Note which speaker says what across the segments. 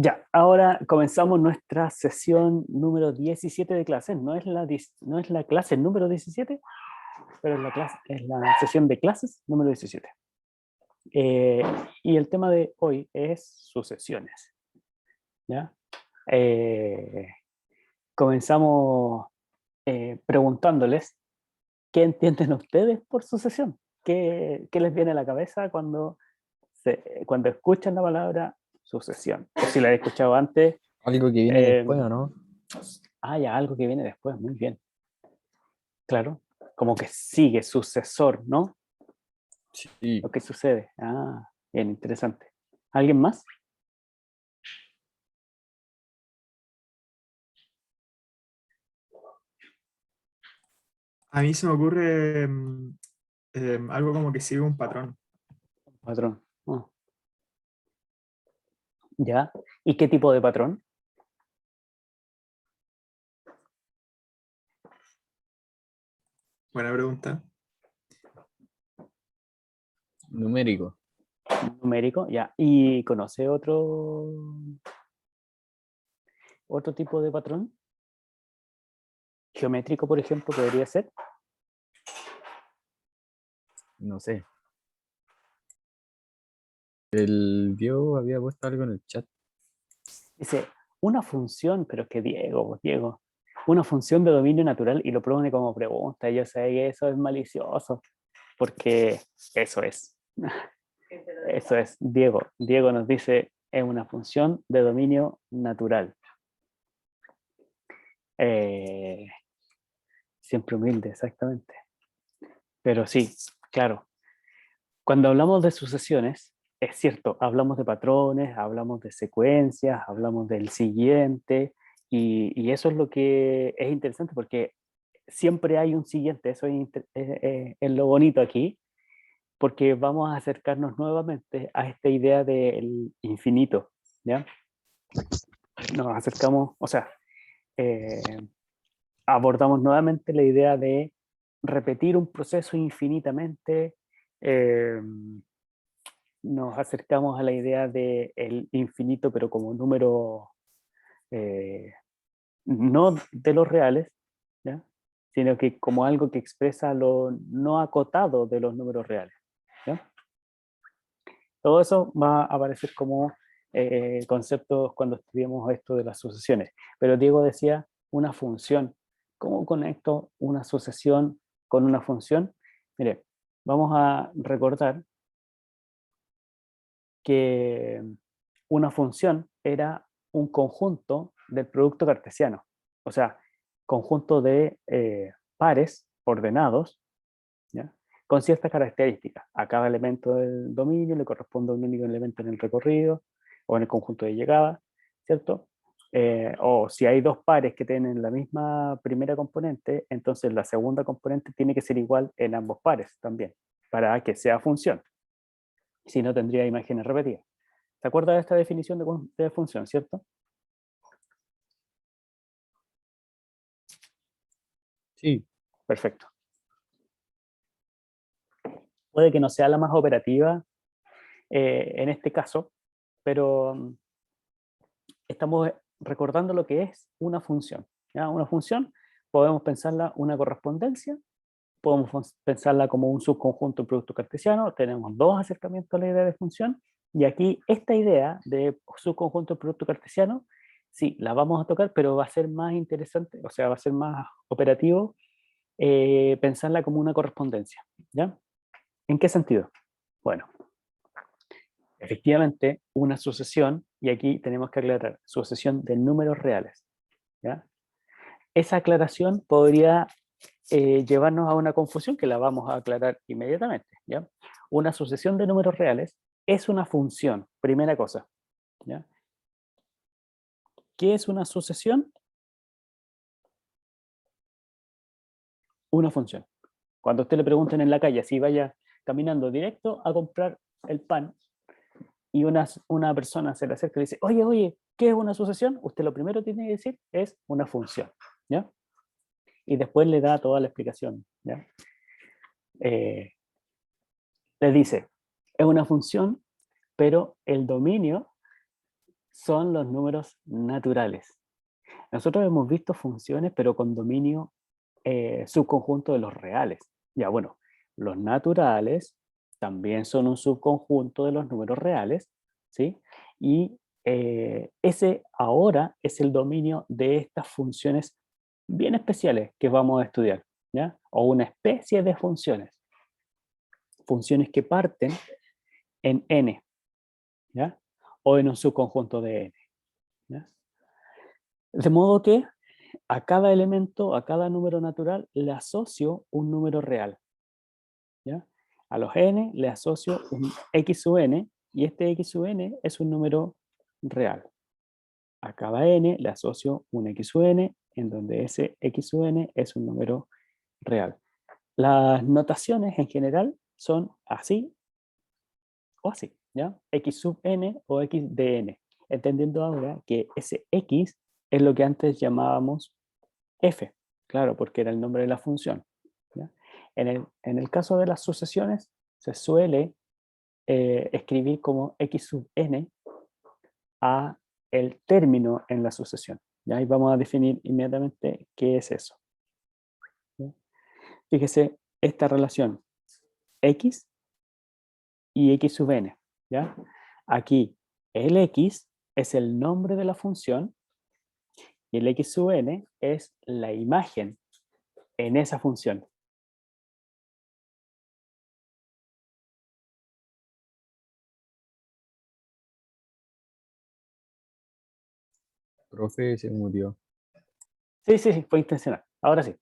Speaker 1: Ya, ahora comenzamos nuestra sesión número 17 de clases. No es la clase número 17, pero es la sesión de clases número 17. Eh, y el tema de hoy es sucesiones. ¿Ya? Eh, Comenzamos preguntándoles qué entienden ustedes por sucesión. ¿Qué les viene a la cabeza cuando escuchan la palabra sucesión? O si la han escuchado antes.
Speaker 2: Algo que viene
Speaker 1: eh,
Speaker 2: después, ¿o no?
Speaker 1: ya, algo que viene después, muy bien. Claro, como que sigue, sucesor, ¿no?
Speaker 2: Sí.
Speaker 1: Lo que sucede. Bien, interesante. ¿Alguien más?
Speaker 3: A mí se me ocurre algo como que sigue un patrón.
Speaker 1: Patrón. ¿Ya? ¿Y qué tipo de patrón?
Speaker 3: Buena pregunta.
Speaker 2: Numérico.
Speaker 1: Numérico, ya. ¿Y conoce otro tipo de patrón? Geométrico, por ejemplo, podría ser.
Speaker 2: No sé. El Diego había puesto algo en el chat.
Speaker 1: Dice, una función, pero es que Diego, una función de dominio natural y lo pone como pregunta. Yo sé que eso es malicioso, porque eso es. Eso es, Diego. Diego nos dice, es una función de dominio natural. Eh, Siempre humilde, exactamente. Pero sí, claro, cuando hablamos de sucesiones, es cierto, hablamos de patrones, hablamos de secuencias, hablamos del siguiente, y eso es lo que es interesante porque siempre hay un siguiente, eso es lo bonito aquí, porque vamos a acercarnos nuevamente a esta idea del infinito, ¿ya? Nos acercamos, o sea, eh, abordamos nuevamente la idea de repetir un proceso infinitamente, eh, nos acercamos a la idea del infinito, pero como número eh, no de los reales, ¿ya? Sino que como algo que expresa lo no acotado de los números reales. ¿Ya? Todo eso va a aparecer como conceptos cuando estudiemos esto de las sucesiones. Pero Diego decía una función. ¿Cómo conecto una sucesión con una función? Mire, vamos a recordar que una función era un conjunto del producto cartesiano, o sea, conjunto de pares ordenados, ¿ya? Con ciertas características. A cada elemento del dominio le corresponde un único elemento en el recorrido o en el conjunto de llegada, ¿cierto? O si hay dos pares que tienen la misma primera componente, entonces la segunda componente tiene que ser igual en ambos pares también, para que sea función. Si no, tendría imágenes repetidas. ¿Se acuerda de esta definición de función, cierto?
Speaker 2: Sí.
Speaker 1: Perfecto. Puede que no sea la más operativa en este caso, pero estamos recordando lo que es una función. ¿Ya? Una función podemos pensarla una correspondencia, podemos pensarla como un subconjunto de producto cartesiano, tenemos dos acercamientos a la idea de función, y aquí esta idea de subconjunto de producto cartesiano, sí, la vamos a tocar, pero va a ser más interesante, o sea, va a ser más operativo pensarla como una correspondencia. ¿Ya? ¿En qué sentido? Bueno, efectivamente, una sucesión, y aquí tenemos que aclarar, sucesión de números reales. ¿Ya? Esa aclaración podría llevarnos a una confusión que la vamos a aclarar inmediatamente. ¿Ya? Una sucesión de números reales es una función, primera cosa. ¿Ya? ¿Qué es una sucesión? Una función. Cuando a usted le pregunten en la calle si vaya caminando directo a comprar el pan y una persona se le acerca y le dice, oye, ¿qué es una sucesión? Usted lo primero que tiene que decir es una función. ¿Ya? Y después le da toda la explicación. ¿Ya? Eh, Le dice, es una función, pero el dominio son los números naturales. Nosotros hemos visto funciones, pero con dominio subconjunto de los reales. Ya, bueno, los naturales también son un subconjunto de los números reales, ¿sí? Y ese ahora es el dominio de estas funciones bien especiales que vamos a estudiar, ¿ya? O una especie de funciones. Funciones que parten en n, ¿ya? O en un subconjunto de n, ¿ya? De modo que a cada elemento, a cada número natural, le asocio un número real, ¿ya? A los n le asocio un x sub n, y este x sub n es un número real. A cada n le asocio un x sub n, en donde ese x sub n es un número real. Las notaciones en general son así o así, ¿ya? X sub n o x de n, entendiendo ahora que ese x es lo que antes llamábamos f, claro, porque era el nombre de la función, ¿ya? En el caso de las sucesiones, se suele escribir como x sub n a el término en la sucesión. ¿Ya? Y vamos a definir inmediatamente qué es eso. ¿Ya? Fíjese esta relación x y x sub n. ¿Ya? Aquí el x es el nombre de la función y el x sub n es la imagen en esa función.
Speaker 2: Profe se murió.
Speaker 1: Sí, sí, sí, fue intencional. Ahora sí.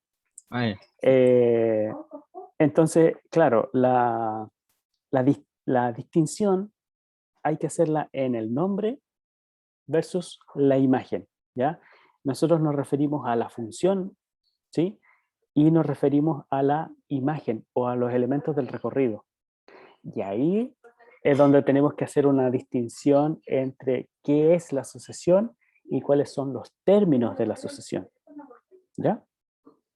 Speaker 2: Ah, ya.
Speaker 1: Entonces, claro, la distinción hay que hacerla en el nombre versus la imagen, ¿ya? Nosotros nos referimos a la función, ¿sí? Y nos referimos a la imagen o a los elementos del recorrido. Y ahí es donde tenemos que hacer una distinción entre qué es la sucesión y cuáles son los términos de la sucesión, ¿ya?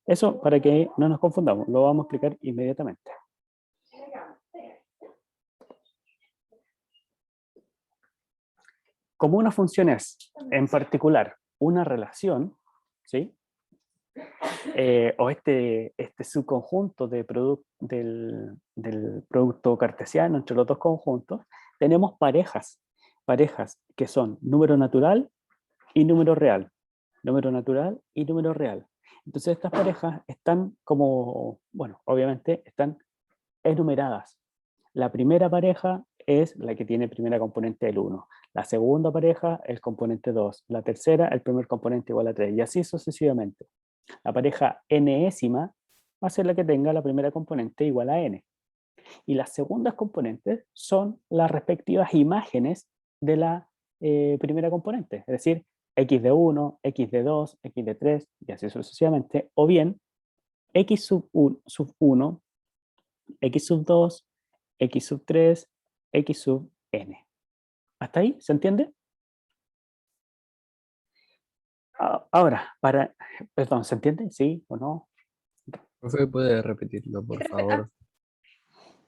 Speaker 1: Eso para que no nos confundamos, lo vamos a explicar inmediatamente. Como una función es, en particular, una relación, ¿sí? O este subconjunto del producto cartesiano entre los dos conjuntos, tenemos parejas que son número natural y número real, número natural y número real. Entonces estas parejas están como, bueno, obviamente están enumeradas. La primera pareja es la que tiene primera componente del 1. La segunda pareja, el componente 2. La tercera, el primer componente igual a 3. Y así sucesivamente. La pareja n-ésima va a ser la que tenga la primera componente igual a n. Y las segundas componentes son las respectivas imágenes de la primera componente. Es decir, x de 1, x de 2, x de 3 y así sucesivamente. O bien, x sub 1, x sub 2, x sub 3, x sub n. ¿Hasta ahí? ¿Se entiende? Ahora, perdón, ¿se entiende? ¿Sí o no?
Speaker 2: Profe, ¿puede repetirlo, por favor?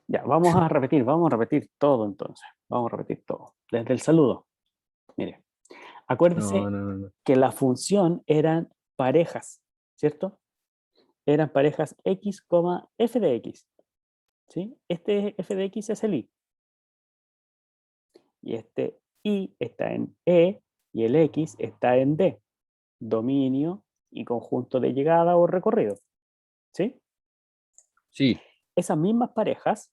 Speaker 1: Ya, vamos a repetir todo entonces. Vamos a repetir todo. Desde el saludo. Mire, acuérdese
Speaker 2: No.
Speaker 1: que la función eran parejas, ¿cierto? Eran parejas x, f de x. ¿Sí? Este f de x es el y. Y este y está en e y el x está en d. Dominio y conjunto de llegada o recorrido. ¿Sí?
Speaker 2: Sí.
Speaker 1: Esas mismas parejas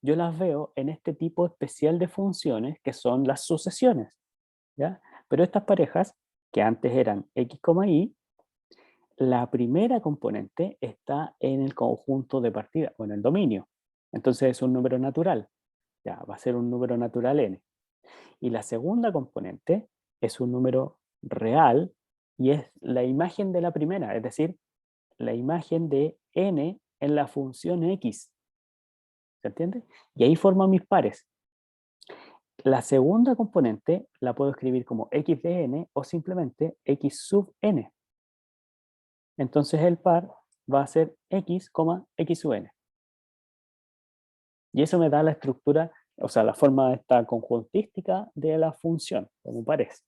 Speaker 1: yo las veo en este tipo especial de funciones que son las sucesiones, ¿ya? Pero estas parejas, que antes eran x, y, la primera componente está en el conjunto de partida, o en el dominio. Entonces es un número natural, ya, va a ser un número natural n. Y la segunda componente es un número real y es la imagen de la primera, es decir, la imagen de n en la función x. ¿Se entiende? Y ahí forman mis pares. La segunda componente la puedo escribir como x de n o simplemente x sub n. Entonces el par va a ser x, x sub n. Y eso me da la estructura, o sea, la forma esta conjuntística de la función, como pares.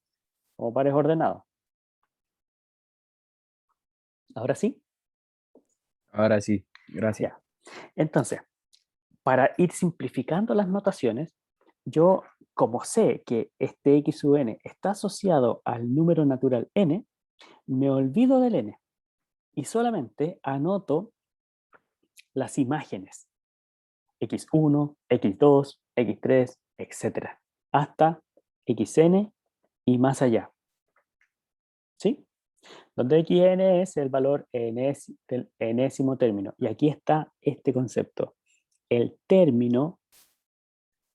Speaker 1: como pares ordenados. ¿Ahora sí?
Speaker 2: Ahora sí, gracias.
Speaker 1: Ya. Entonces, para ir simplificando las notaciones, yo, como sé que este x sub n está asociado al número natural n, me olvido del n y solamente anoto las imágenes x1, x2, x3, etc. hasta xn y más allá. ¿Sí? Donde xn es el valor del enésimo término. Y aquí está este concepto. El término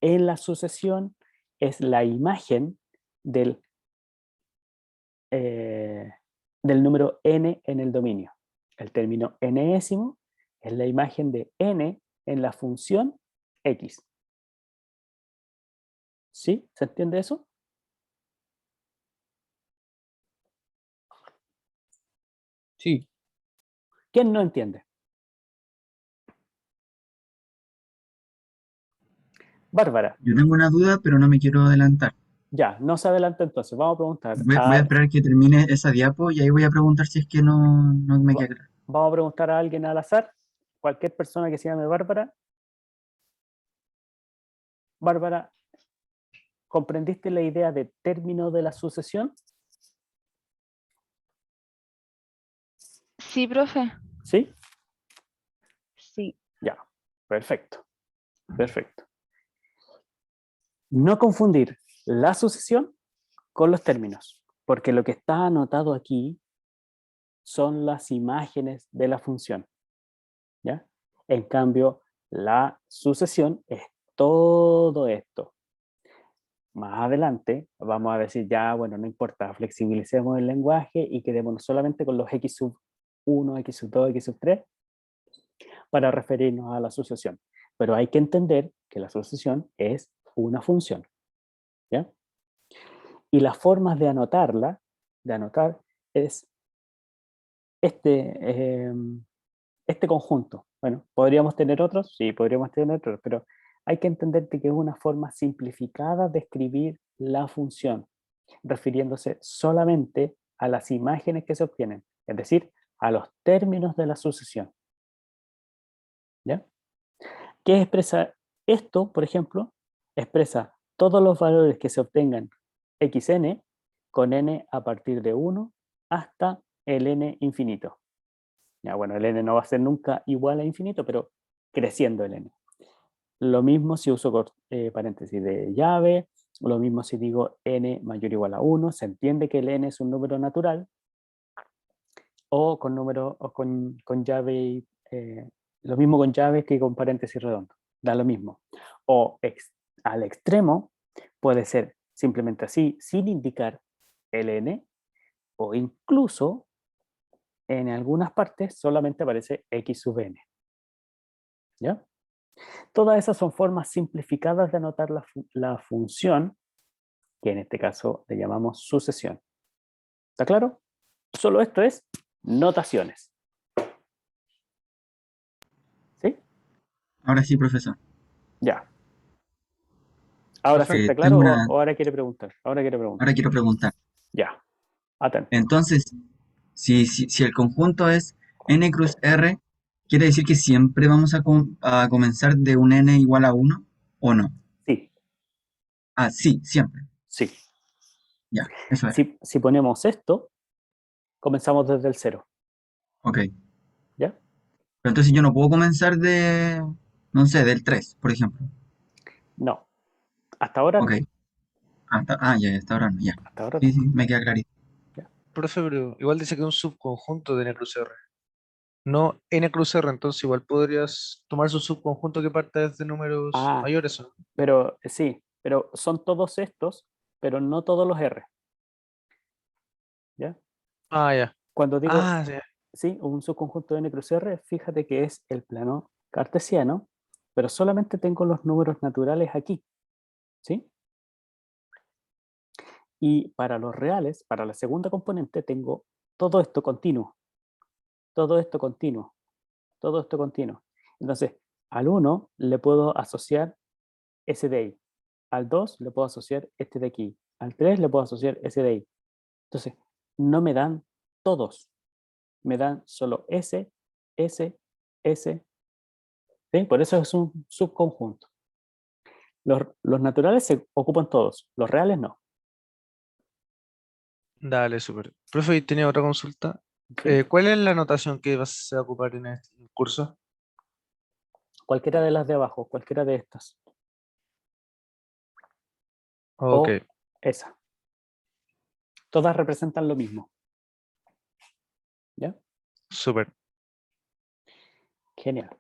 Speaker 1: en la sucesión es la imagen del, del número n en el dominio. El término enésimo es la imagen de n en la función x. ¿Sí? ¿Se entiende eso?
Speaker 2: Sí,
Speaker 1: ¿Quién no entiende? Bárbara,
Speaker 4: Yo tengo una duda, pero no me quiero adelantar.
Speaker 1: ya, no se adelanta entonces. Vamos a preguntar
Speaker 4: Voy a esperar que termine esa diapo y ahí voy a preguntar si es que no me queda claro.
Speaker 1: vamos a preguntar a alguien al azar, cualquier persona que se llame Bárbara. Bárbara, ¿comprendiste la idea de término de la sucesión?
Speaker 5: Sí, profe.
Speaker 1: ¿Sí?
Speaker 5: Sí.
Speaker 1: Ya, perfecto, perfecto. No confundir la sucesión con los términos, porque lo que está anotado aquí son las imágenes de la función, ¿ya? En cambio, la sucesión es todo esto. Más adelante vamos a decir ya, bueno, no importa, flexibilicemos el lenguaje y quedémonos solamente con los x sub 1, x sub 2, x sub 3 para referirnos a la sucesión. Pero hay que entender que la sucesión es una función, ¿ya? Y las formas de anotarla, de anotar, es este, este conjunto. Bueno, ¿podríamos tener otros? Sí, podríamos tener otros, pero hay que entender que es una forma simplificada de escribir la función, refiriéndose solamente a las imágenes que se obtienen, es decir, a los términos de la sucesión. ¿Ya? ¿Qué expresa esto, por ejemplo? Expresa todos los valores que se obtengan xn con n a partir de 1 hasta el n infinito. Ya, bueno, el n no va a ser nunca igual a infinito, pero creciendo el n. Lo mismo si uso paréntesis de llave, lo mismo si digo n mayor o igual a 1, se entiende que el n es un número natural, o con número, o con llave, lo mismo con llave que con paréntesis redondo, da lo mismo. O al extremo puede ser simplemente así, sin indicar el n, o incluso en algunas partes solamente aparece x sub n. ¿Ya? Todas esas son formas simplificadas de anotar la función, que en este caso le llamamos sucesión. ¿Está claro? Solo esto es notaciones. ¿Sí?
Speaker 4: Ahora sí, profesor.
Speaker 1: Ya. ¿Ahora sí está claro
Speaker 4: Tengo
Speaker 1: o ahora quiere preguntar? Ahora quiere preguntar.
Speaker 4: ahora quiero preguntar.
Speaker 1: Ya. Atento.
Speaker 4: Entonces, si el conjunto es n cruz r, ¿quiere decir que siempre vamos a comenzar de un n igual a 1 o no?
Speaker 1: Sí,
Speaker 4: Ah, sí, siempre.
Speaker 1: sí.
Speaker 4: Ya, eso era.
Speaker 1: Si ponemos esto, comenzamos desde el 0.
Speaker 4: Ok.
Speaker 1: ¿Ya?
Speaker 4: Pero entonces yo no puedo comenzar no sé, del 3, por ejemplo.
Speaker 1: No. Hasta ahora
Speaker 4: Ok.
Speaker 1: no.
Speaker 4: Ya, hasta ahora no, ya.
Speaker 1: Hasta ahora
Speaker 4: Sí,
Speaker 1: no.
Speaker 4: sí, me queda clarito.
Speaker 1: ¿Ya?
Speaker 6: Profe, pero igual dice que es un subconjunto de N cruz R. No N cruz R, entonces igual podrías tomar su subconjunto que parte desde números
Speaker 1: Ah,
Speaker 6: mayores, ¿o no?
Speaker 1: pero sí, pero son todos estos, pero no todos los R. ¿Ya?
Speaker 6: Ah, ya.
Speaker 1: Cuando digo,
Speaker 6: Ah, sí.
Speaker 1: sí, un subconjunto de n cruz r, fíjate que es el plano cartesiano, pero solamente tengo los números naturales aquí, ¿sí? Y para los reales, para la segunda componente, tengo todo esto continuo, todo esto continuo, todo esto continuo. Entonces, al 1 le puedo asociar ese de ahí, al 2 le puedo asociar este de aquí, al 3 le puedo asociar ese de ahí, Entonces, no me dan todos, me dan solo S, S, S. ¿Sí? Por eso es un subconjunto. Los naturales se ocupan todos, los reales no.
Speaker 6: Dale, súper. Profe, y tenía otra consulta.
Speaker 1: ¿Sí?
Speaker 6: ¿Cuál es la notación que vas a ocupar en este curso?
Speaker 1: Cualquiera de las de abajo, cualquiera de estas.
Speaker 6: Ok,
Speaker 1: O esa. Todas representan lo mismo. ¿Ya?
Speaker 6: súper.
Speaker 1: Genial.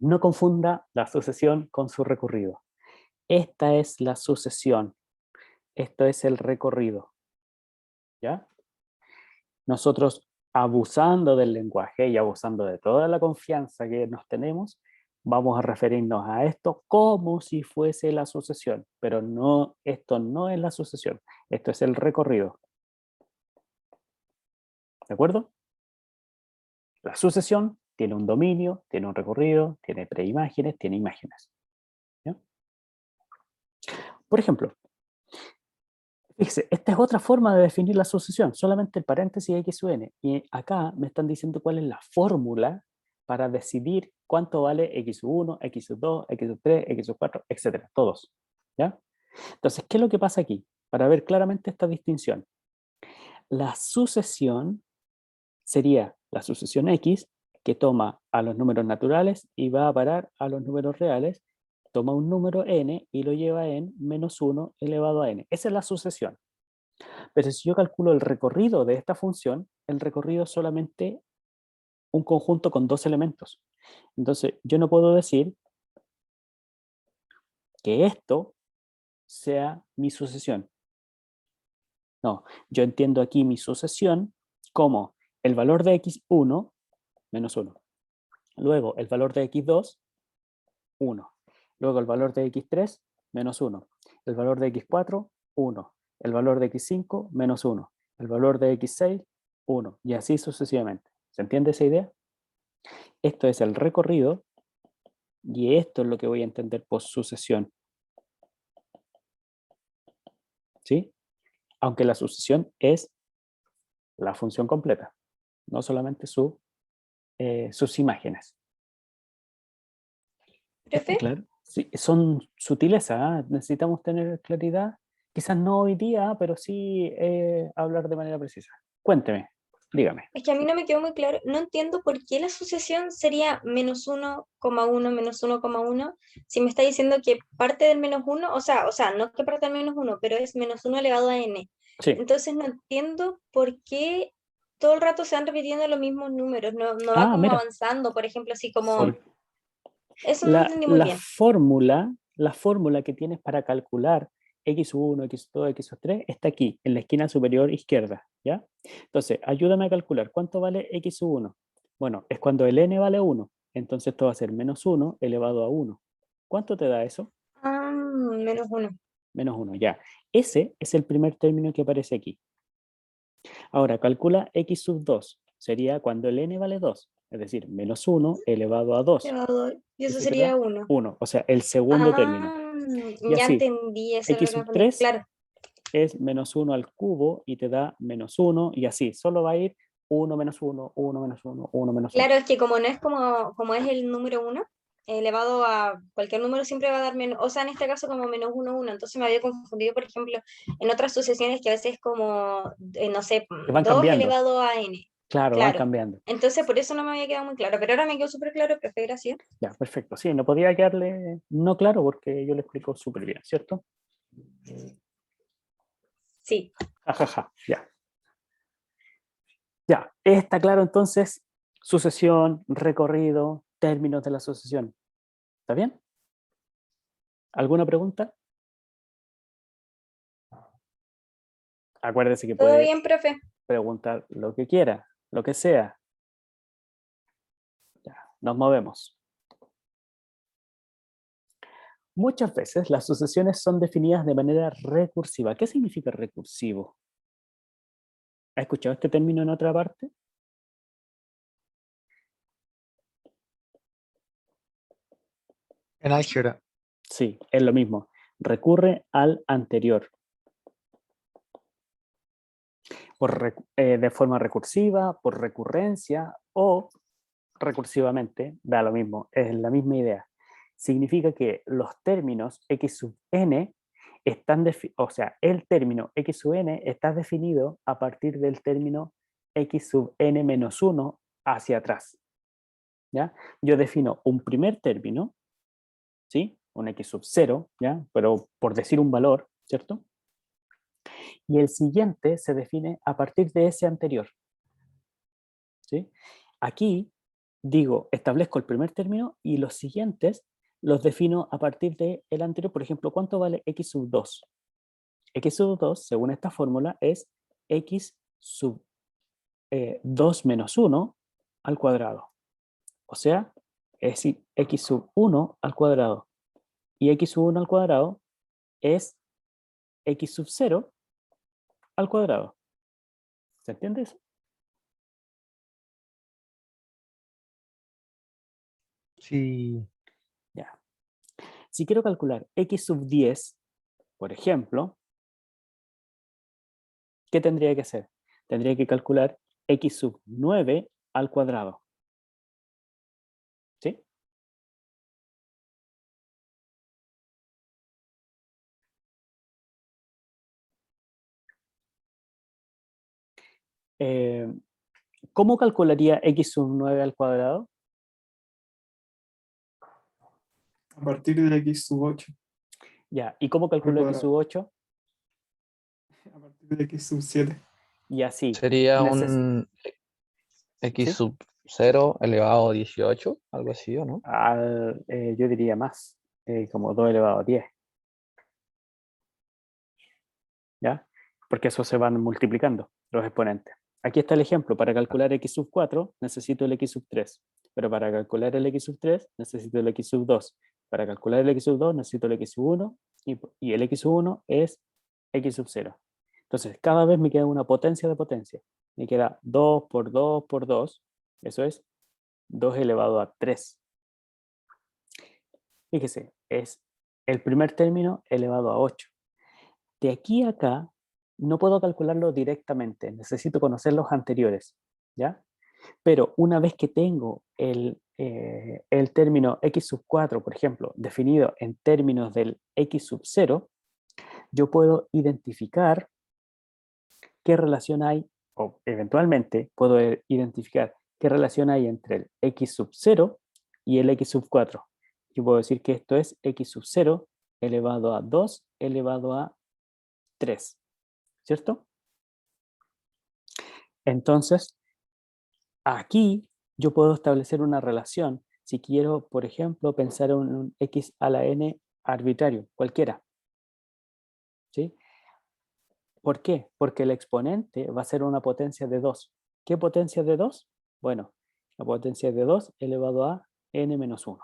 Speaker 1: No confunda la sucesión con su recorrido. Esta es la sucesión. Esto es el recorrido. ¿Ya? Nosotros, abusando del lenguaje y abusando de toda la confianza que nos tenemos, vamos a referirnos a esto como si fuese la sucesión, pero no, esto no es la sucesión, esto es el recorrido. ¿De acuerdo? La sucesión tiene un dominio, tiene un recorrido, tiene preimágenes, tiene imágenes. ¿Ya? Por ejemplo, fíjese, esta es otra forma de definir la sucesión, solamente el paréntesis X u N. Y acá me están diciendo cuál es la fórmula para decidir cuánto vale X1, X2, X3, X4, etcétera, todos. ¿Ya? Entonces, ¿qué es lo que pasa aquí? Para ver claramente esta distinción. La sucesión sería la sucesión X, que toma a los números naturales y va a parar a los números reales, toma un número n y lo lleva en menos 1 elevado a n. Esa es la sucesión. Pero si yo calculo el recorrido de esta función, el recorrido es solamente un conjunto con dos elementos. Entonces, yo no puedo decir que esto sea mi sucesión. No, yo entiendo aquí mi sucesión como el valor de x1 menos 1. Luego el valor de x2, 1. Luego el valor de x3, menos 1. El valor de x4, 1. El valor de x5, menos 1. El valor de x6, 1. Y así sucesivamente. ¿Se entiende esa idea? Esto es el recorrido y esto es lo que voy a entender por sucesión. ¿Sí? Aunque la sucesión es la función completa, no solamente sus imágenes. ¿Está
Speaker 5: Profe,
Speaker 1: claro? Sí, son sutilezas, ¿ah? Necesitamos tener claridad. Quizás no hoy día, pero sí hablar de manera precisa. Cuénteme, dígame.
Speaker 5: es que a mí no me quedó muy claro. No entiendo por qué la asociación sería -1,1 -1,1 si me está diciendo que parte del -1, o sea, no que parte del -1, pero es -1 elevado a n.
Speaker 1: Sí.
Speaker 5: Entonces no entiendo por qué todo el rato se van repitiendo los mismos números, no va
Speaker 1: Ah,
Speaker 5: como
Speaker 1: mira,
Speaker 5: avanzando, por ejemplo, así como...
Speaker 1: por
Speaker 5: Eso no lo
Speaker 1: la,
Speaker 5: entendí muy
Speaker 1: la
Speaker 5: bien.
Speaker 1: fórmula, la fórmula que tienes para calcular x1, x2, x3 está aquí, en la esquina superior izquierda, ¿ya? Entonces, ayúdame a calcular, ¿cuánto vale x1? Bueno, es cuando el n vale 1, entonces esto va a ser menos 1 elevado a 1. ¿Cuánto te da eso?
Speaker 5: Ah, -1.
Speaker 1: Menos 1, ya. Ese es el primer término que aparece aquí. Ahora, calcula x sub 2. Sería cuando el n vale 2, es decir, menos 1 elevado a 2.
Speaker 5: Y eso
Speaker 1: Eso te
Speaker 5: sería
Speaker 1: da
Speaker 5: 1.
Speaker 1: 1, o sea, el segundo término.
Speaker 5: Ah,
Speaker 1: Y
Speaker 5: ya
Speaker 1: así,
Speaker 5: entendí, eso era lo
Speaker 1: x
Speaker 5: que me
Speaker 1: sub
Speaker 5: confundí.
Speaker 1: 3
Speaker 5: Claro,
Speaker 1: es menos 1 al cubo y te da menos 1 y así, solo va a ir 1 menos 1, 1 menos 1, 1 menos 1.
Speaker 5: claro, es que como no es como es el número 1, elevado a cualquier número siempre va a dar menos, o sea, en este caso como -1, 1. Entonces me había confundido, por ejemplo, en otras sucesiones que a veces es como, no sé,
Speaker 1: Que van
Speaker 5: 2
Speaker 1: cambiando,
Speaker 5: elevado a n.
Speaker 1: claro, van
Speaker 5: Claro.
Speaker 1: cambiando.
Speaker 5: Entonces por eso no me había quedado muy claro, pero ahora me quedó súper claro, profe, gracias.
Speaker 1: Ya, perfecto. Sí, no podía quedarle no claro porque yo le explico súper bien, ¿cierto?
Speaker 5: Sí.
Speaker 1: Jajaja, ya. Ya, está claro entonces sucesión, recorrido, términos de la sucesión. ¿Está bien? ¿Alguna pregunta? Acuérdese que
Speaker 5: ¿Todo
Speaker 1: puede
Speaker 5: bien, profe?
Speaker 1: preguntar lo que quiera, lo que sea. Ya, nos movemos. Muchas veces las sucesiones son definidas de manera recursiva. ¿Qué significa recursivo? ¿Ha escuchado este término en otra parte?
Speaker 6: En álgebra.
Speaker 1: Sí, es lo mismo. Recurre al anterior. de forma recursiva, por recurrencia o recursivamente, da lo mismo, es la misma idea. Significa que los términos x sub n están, o sea, el término x sub n está definido a partir del término x sub n menos 1 hacia atrás. ¿Ya? Yo defino un primer término, ¿sí? Un x sub 0, ¿ya? Pero por decir un valor, ¿cierto? Y el siguiente se define a partir de ese anterior. ¿Sí? Aquí digo, establezco el primer término y los siguientes los defino a partir del anterior. Por ejemplo, ¿cuánto vale x sub 2? X sub 2, según esta fórmula, es x sub 2 menos 1 al cuadrado. O sea, es decir, x sub 1 al cuadrado. Y x sub 1 al cuadrado es x sub 0 al cuadrado. ¿Se entiende eso?
Speaker 6: Sí.
Speaker 1: Ya. Si quiero calcular x sub 10, por ejemplo, ¿qué tendría que hacer? Tendría que calcular x sub 9 al cuadrado. ¿Sí? ¿Cómo calcularía x sub 9 al cuadrado?
Speaker 3: A partir de x sub 8.
Speaker 1: Ya. ¿Y cómo calculo x sub 8?
Speaker 3: A partir de x sub 7.
Speaker 1: Y así.
Speaker 2: Sería
Speaker 1: Neces-
Speaker 2: un x
Speaker 1: ¿Sí?
Speaker 2: sub 0 elevado a 18, algo así, ¿o no?
Speaker 1: Yo diría más, como 2 elevado a 10. ¿Ya? Porque eso se van multiplicando, los exponentes. Aquí está el ejemplo. Para calcular x sub 4 necesito el x sub 3. Pero para calcular el x sub 3 necesito el x sub 2. Para calcular el x sub 2 necesito el x sub 1. Y el x sub 1 es x sub 0. Entonces, cada vez me queda una potencia de potencia. Me queda 2 por 2 por 2. Eso es 2 elevado a 3. Fíjese, es el primer término elevado a 8. De aquí a acá, no puedo calcularlo directamente. Necesito conocer los anteriores. ¿Ya? Pero una vez que tengo el término x sub 4, por ejemplo, definido en términos del x sub 0, yo puedo identificar qué relación hay, o eventualmente puedo identificar qué relación hay entre el x sub 0 y el x sub 4. Yo puedo decir que esto es x sub 0 elevado a 2 elevado a 3, ¿cierto? Entonces, aquí yo puedo establecer una relación. Si quiero, por ejemplo, pensar en un x a la n arbitrario, cualquiera. ¿Sí? ¿Por qué? Porque el exponente va a ser una potencia de 2. ¿Qué potencia de 2? Bueno, la potencia de 2 elevado a n menos 1.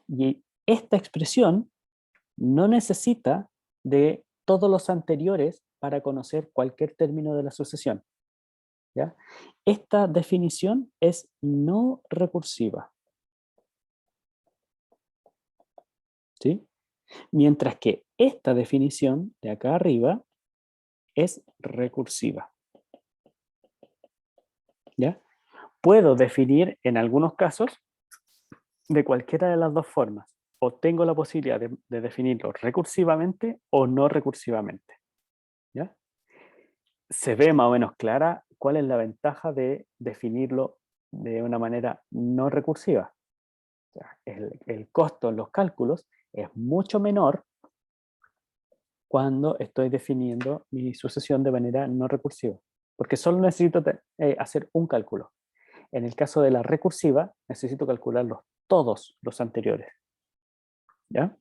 Speaker 1: Y esta expresión no necesita de todos los anteriores para conocer cualquier término de la sucesión. ¿Ya? Esta definición es no recursiva. ¿Sí? Mientras que esta definición de acá arriba es recursiva. ¿Ya? Puedo definir en algunos casos de cualquiera de las dos formas. O tengo la posibilidad de definirlo recursivamente o no recursivamente. ¿Ya? Se ve más o menos clara cuál es la ventaja de definirlo de una manera no recursiva. O sea, el costo en los cálculos es mucho menor cuando estoy definiendo mi sucesión de manera no recursiva, porque solo necesito hacer un cálculo. En el caso de la recursiva, necesito calcularlos todos los anteriores. ¿Ya?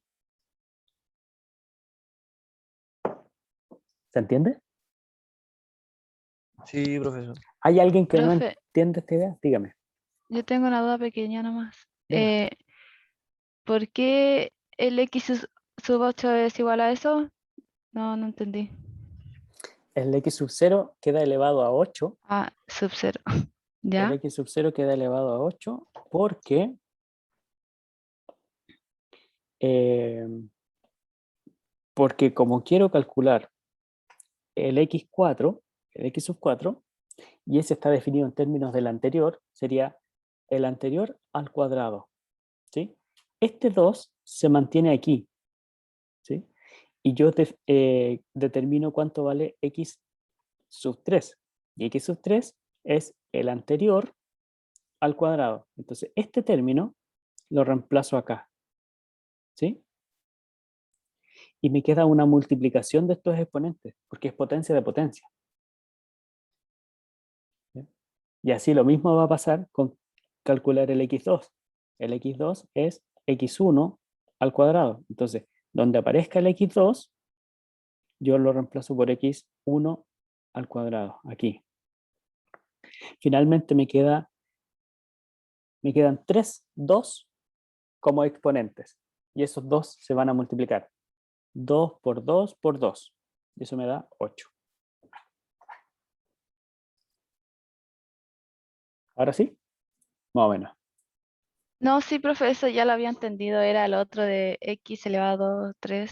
Speaker 1: ¿Se entiende?
Speaker 6: Sí, profesor.
Speaker 1: ¿Hay alguien que no
Speaker 7: Profe,
Speaker 1: entiende esta idea? Dígame.
Speaker 7: yo tengo una duda pequeña nomás.
Speaker 1: Dígame.
Speaker 7: ¿Por qué el sub 8 es igual a eso? No, no entendí.
Speaker 1: El x sub 0 queda elevado a 8.
Speaker 7: Ah, sub 0.
Speaker 1: El
Speaker 7: ¿Ya?
Speaker 1: x sub 0 queda elevado a 8 porque porque como quiero calcular el x4, el x sub 4, y ese está definido en términos del anterior, sería el anterior al cuadrado, ¿sí? Este 2 se mantiene aquí, ¿sí? Y yo determino cuánto vale x sub 3. Y x sub 3 es el anterior al cuadrado. Entonces, este término lo reemplazo acá, ¿sí? Y me queda una multiplicación de estos exponentes, porque es potencia de potencia. ¿Sí? Y así lo mismo va a pasar con calcular el x2. El x2 es x1 al cuadrado. Entonces, donde aparezca el x2, yo lo reemplazo por x1 al cuadrado, aquí. Finalmente me quedan 3, 2 como exponentes. Y esos 2 se van a multiplicar. 2 por 2 por 2. Y eso me da 8. Ahora sí, más o menos.
Speaker 7: No, sí, profe, eso ya lo había entendido, era el otro de x elevado a 3.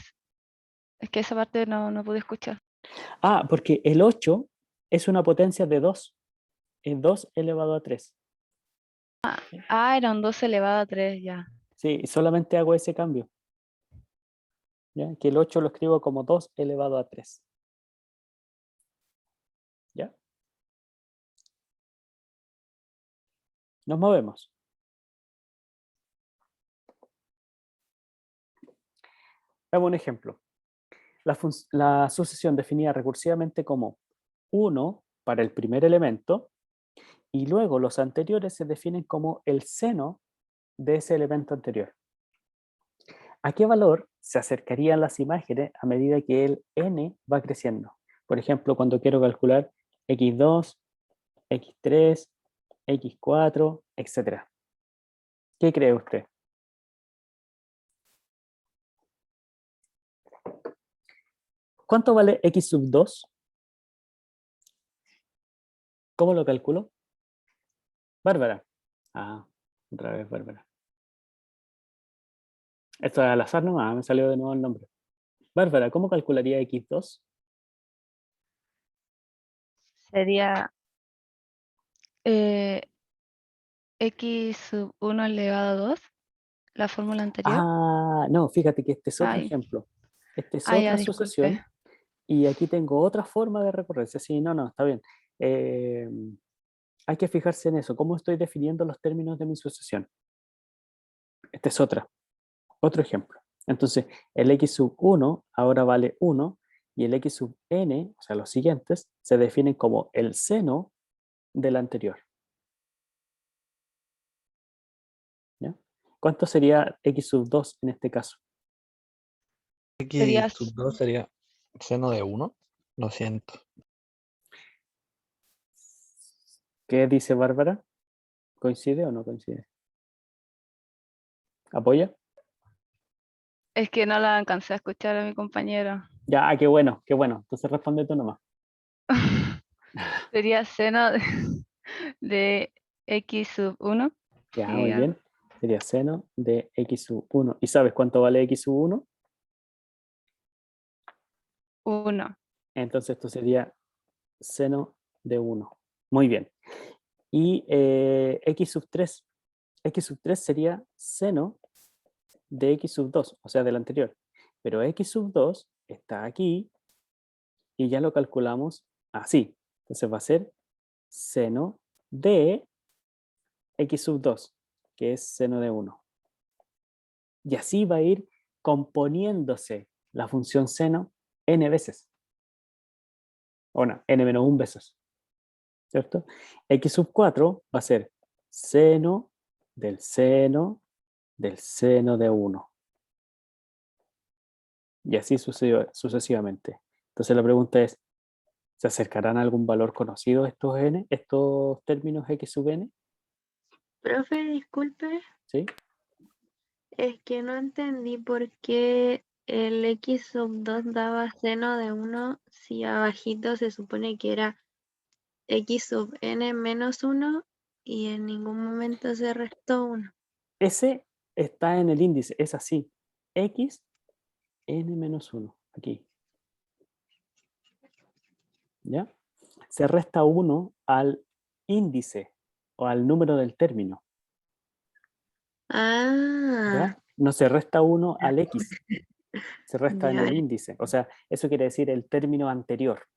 Speaker 7: Es que esa parte no pude escuchar.
Speaker 1: Ah, porque el 8 es una potencia de 2. Es 2 elevado a 3.
Speaker 7: Ah, era un 2 elevado a 3, ya.
Speaker 1: Sí, y solamente hago ese cambio. ¿Ya? Que el 8 lo escribo como 2 elevado a 3. ¿Ya? Nos movemos. Veamos un ejemplo. La sucesión definida recursivamente como 1 para el primer elemento y luego los anteriores se definen como el seno de ese elemento anterior. ¿A qué valor se acercarían las imágenes a medida que el n va creciendo? Por ejemplo, cuando quiero calcular x2, x3, x4, etc. ¿Qué cree usted? ¿Cuánto vale x sub 2? ¿Cómo lo calculo? Bárbara. Ah, otra vez Bárbara. Esto es al azar nomás, me salió de nuevo el nombre. Bárbara, ¿cómo calcularía x2?
Speaker 7: Sería x sub 1 elevado a 2, la fórmula anterior.
Speaker 1: Ah, no, fíjate que este es otro
Speaker 7: Ay,
Speaker 1: ejemplo. Este es
Speaker 7: ya,
Speaker 1: otra
Speaker 7: disculpe.
Speaker 1: sucesión y aquí tengo otra forma de recorrerse. Sí, no, está bien. Eh, hay que fijarse en eso, cómo estoy definiendo los términos de mi sucesión. Este es otro ejemplo. Entonces, el x sub 1 ahora vale 1 y el x sub n, o sea, los siguientes, se definen como el seno del anterior. ¿Ya? ¿Cuánto sería x sub 2 en este caso?
Speaker 7: Sería
Speaker 2: X sub 2 sería seno de 1. Lo siento.
Speaker 1: ¿Qué dice Bárbara? ¿Coincide o no coincide? ¿Apoya?
Speaker 7: Es que no la alcancé a escuchar a mi compañero.
Speaker 1: Ya, qué bueno, qué bueno. Entonces responde tú nomás.
Speaker 7: Sería seno de x sub 1.
Speaker 1: Ya, muy bien. Sería seno de x sub 1. ¿Y sabes cuánto vale x sub 1?
Speaker 7: 1.
Speaker 1: Entonces esto sería seno de 1. Muy bien. Y x sub 3. X sub 3 sería seno de x sub 2, o sea, del anterior. Pero x sub 2 está aquí y ya lo calculamos así. Entonces va a ser seno de x sub 2, que es seno de 1. Y así va a ir componiéndose la función seno n veces. O no, n-1 veces. ¿Cierto? X sub 4 va a ser seno del seno del seno de 1. Y así sucesivamente. Entonces la pregunta es, ¿se acercarán a algún valor conocido estos n, estos términos x sub n?
Speaker 8: Profe, disculpe,
Speaker 1: ¿Sí?
Speaker 8: es que no entendí por qué el x sub 2 daba seno de 1 si abajito se supone que era x sub n menos 1 y en ningún momento se restó 1.
Speaker 1: Ese está en el índice, es así. X n menos 1, aquí. ¿ya? Se resta 1 al índice o al número del término,
Speaker 8: Ah,
Speaker 1: ¿ya? No se resta 1 al X, se resta en
Speaker 8: ya,
Speaker 1: el índice. O sea, eso quiere decir el término anterior,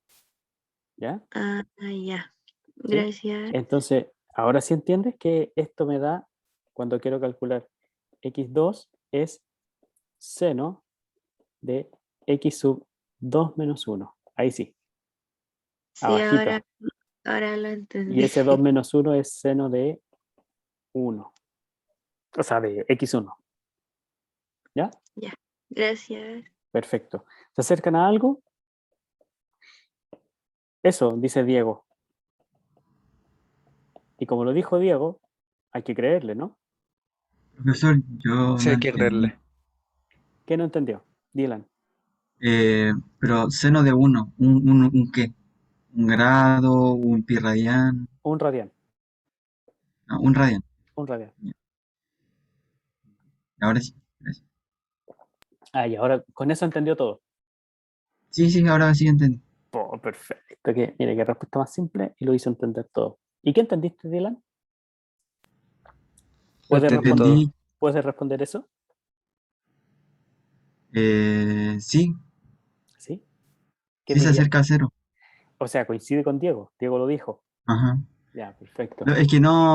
Speaker 1: ¿ya?
Speaker 8: ya.
Speaker 1: ¿Sí?
Speaker 8: Gracias.
Speaker 1: Entonces, ahora sí entiendes que esto me da, cuando quiero calcular x2, es seno de x sub 2 menos 1. Ahí sí,
Speaker 8: Sí,
Speaker 1: abajito.
Speaker 8: ahora lo
Speaker 1: Y
Speaker 8: entendí.
Speaker 1: ese 2 menos 1 es seno de 1, o sea, de x1. ¿Ya?
Speaker 8: Ya, gracias.
Speaker 1: Perfecto. ¿Se acercan a algo? Eso, dice Diego. Y como lo dijo Diego, hay que creerle, ¿no?
Speaker 4: Profesor, yo
Speaker 6: Sí,
Speaker 4: no
Speaker 6: hay que
Speaker 4: entendí.
Speaker 6: creerle.
Speaker 1: ¿Qué no entendió? Dylan.
Speaker 4: Pero seno de uno, ¿un qué? ¿Un grado? ¿Un pi radian?
Speaker 1: Un radian.
Speaker 4: No, un radian.
Speaker 1: Un radian.
Speaker 4: Ahora sí. Gracias.
Speaker 1: Ah, y ahora con eso entendió todo.
Speaker 4: Sí, sí, ahora sí entendí.
Speaker 1: Oh, perfecto. Mire, qué respuesta más simple y lo hizo entender todo. ¿Y qué entendiste, Dylan?
Speaker 6: Lo
Speaker 1: ¿Puedes
Speaker 6: entendí
Speaker 1: responder,
Speaker 6: todo.
Speaker 4: Entendí,
Speaker 1: ¿puedes responder eso?
Speaker 4: sí,
Speaker 1: ¿Sí? ¿Qué
Speaker 4: sí se
Speaker 1: diría?
Speaker 4: acerca a cero.
Speaker 1: O sea, coincide con Diego. Diego lo dijo.
Speaker 4: Ajá.
Speaker 1: Ya, perfecto.
Speaker 4: No,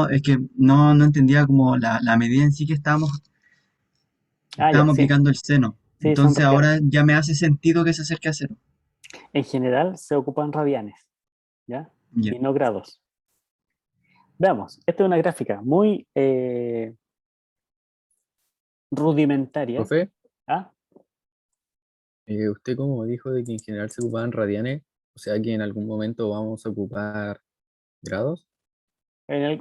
Speaker 4: es que no entendía como la medida en sí que
Speaker 1: Ah, ya,
Speaker 4: estábamos
Speaker 1: sí.
Speaker 4: aplicando el seno.
Speaker 1: Sí, son
Speaker 4: Entonces
Speaker 1: radianes.
Speaker 4: ahora ya me hace sentido que se acerque a cero.
Speaker 1: En general se ocupan radianes, ¿ya?
Speaker 4: Ya.
Speaker 1: Y no grados. Veamos, esta es una gráfica muy rudimentaria.
Speaker 2: Profe,
Speaker 1: ¿Ah?
Speaker 2: usted como dijo de que en general se ocupaban radianes, o sea que en algún momento vamos a ocupar grados.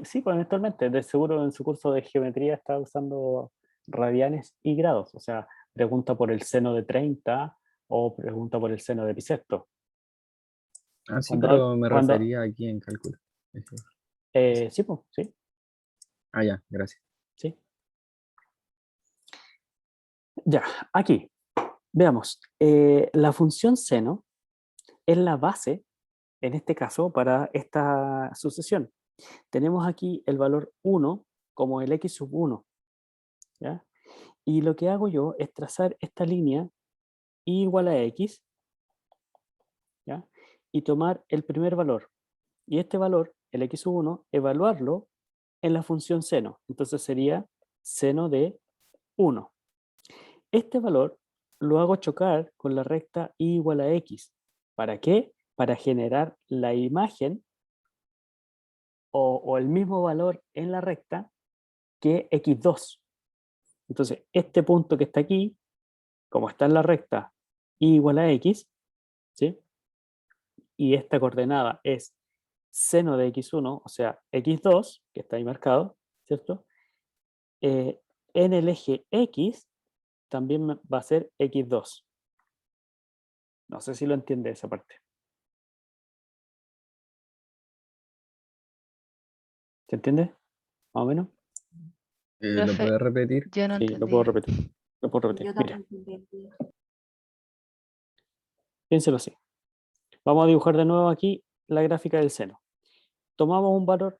Speaker 1: Sí, pues eventualmente, de seguro en su curso de geometría está usando radianes y grados. O sea, pregunta por el seno de 30 o pregunta por el seno de bisecto.
Speaker 2: Ah, sí,
Speaker 1: Cuando,
Speaker 2: pero me
Speaker 1: cuando,
Speaker 2: refería aquí en cálculo. Ese.
Speaker 1: sí, pues, sí,
Speaker 2: Ah, ya, gracias.
Speaker 1: sí. Ya, aquí, veamos. La función seno es la base, en este caso, para esta sucesión. Tenemos aquí el valor 1 como el x sub 1, ¿ya? Y lo que hago yo es trazar esta línea y igual a x, ¿ya? Y tomar el primer valor. Y este valor, el x sub 1, evaluarlo en la función seno. Entonces sería seno de 1. Este valor lo hago chocar con la recta y igual a x. ¿Para qué? Para generar la imagen o el mismo valor en la recta que x2. Entonces, este punto que está aquí, como está en la recta y igual a x, ¿sí? Y esta coordenada es seno de x1, o sea, x2, que está ahí marcado, ¿cierto? En el eje x también va a ser x2. No sé si lo entiende esa parte. ¿Se entiende? Más o menos.
Speaker 2: ¿Lo
Speaker 7: Profe,
Speaker 2: puede repetir?
Speaker 7: yo no
Speaker 1: Sí, lo puedo
Speaker 7: entendí.
Speaker 1: repetir. Lo puedo repetir.
Speaker 5: Yo
Speaker 1: Mira,
Speaker 5: tampoco entendí.
Speaker 1: piénselo así. Vamos a dibujar de nuevo aquí la gráfica del seno. Tomamos un valor,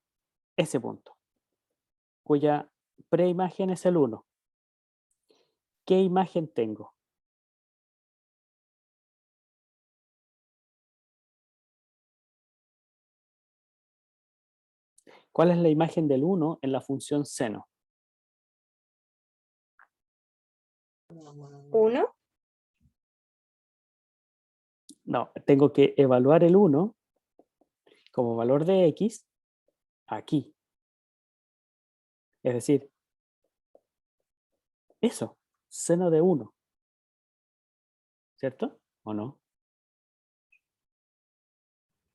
Speaker 1: ese punto, cuya preimagen es el 1. ¿Qué imagen tengo? ¿Cuál es la imagen del 1 en la función seno?
Speaker 5: ¿Uno?
Speaker 1: No, tengo que evaluar el 1 como valor de x aquí. Es decir, eso, seno de 1, ¿cierto? ¿O no?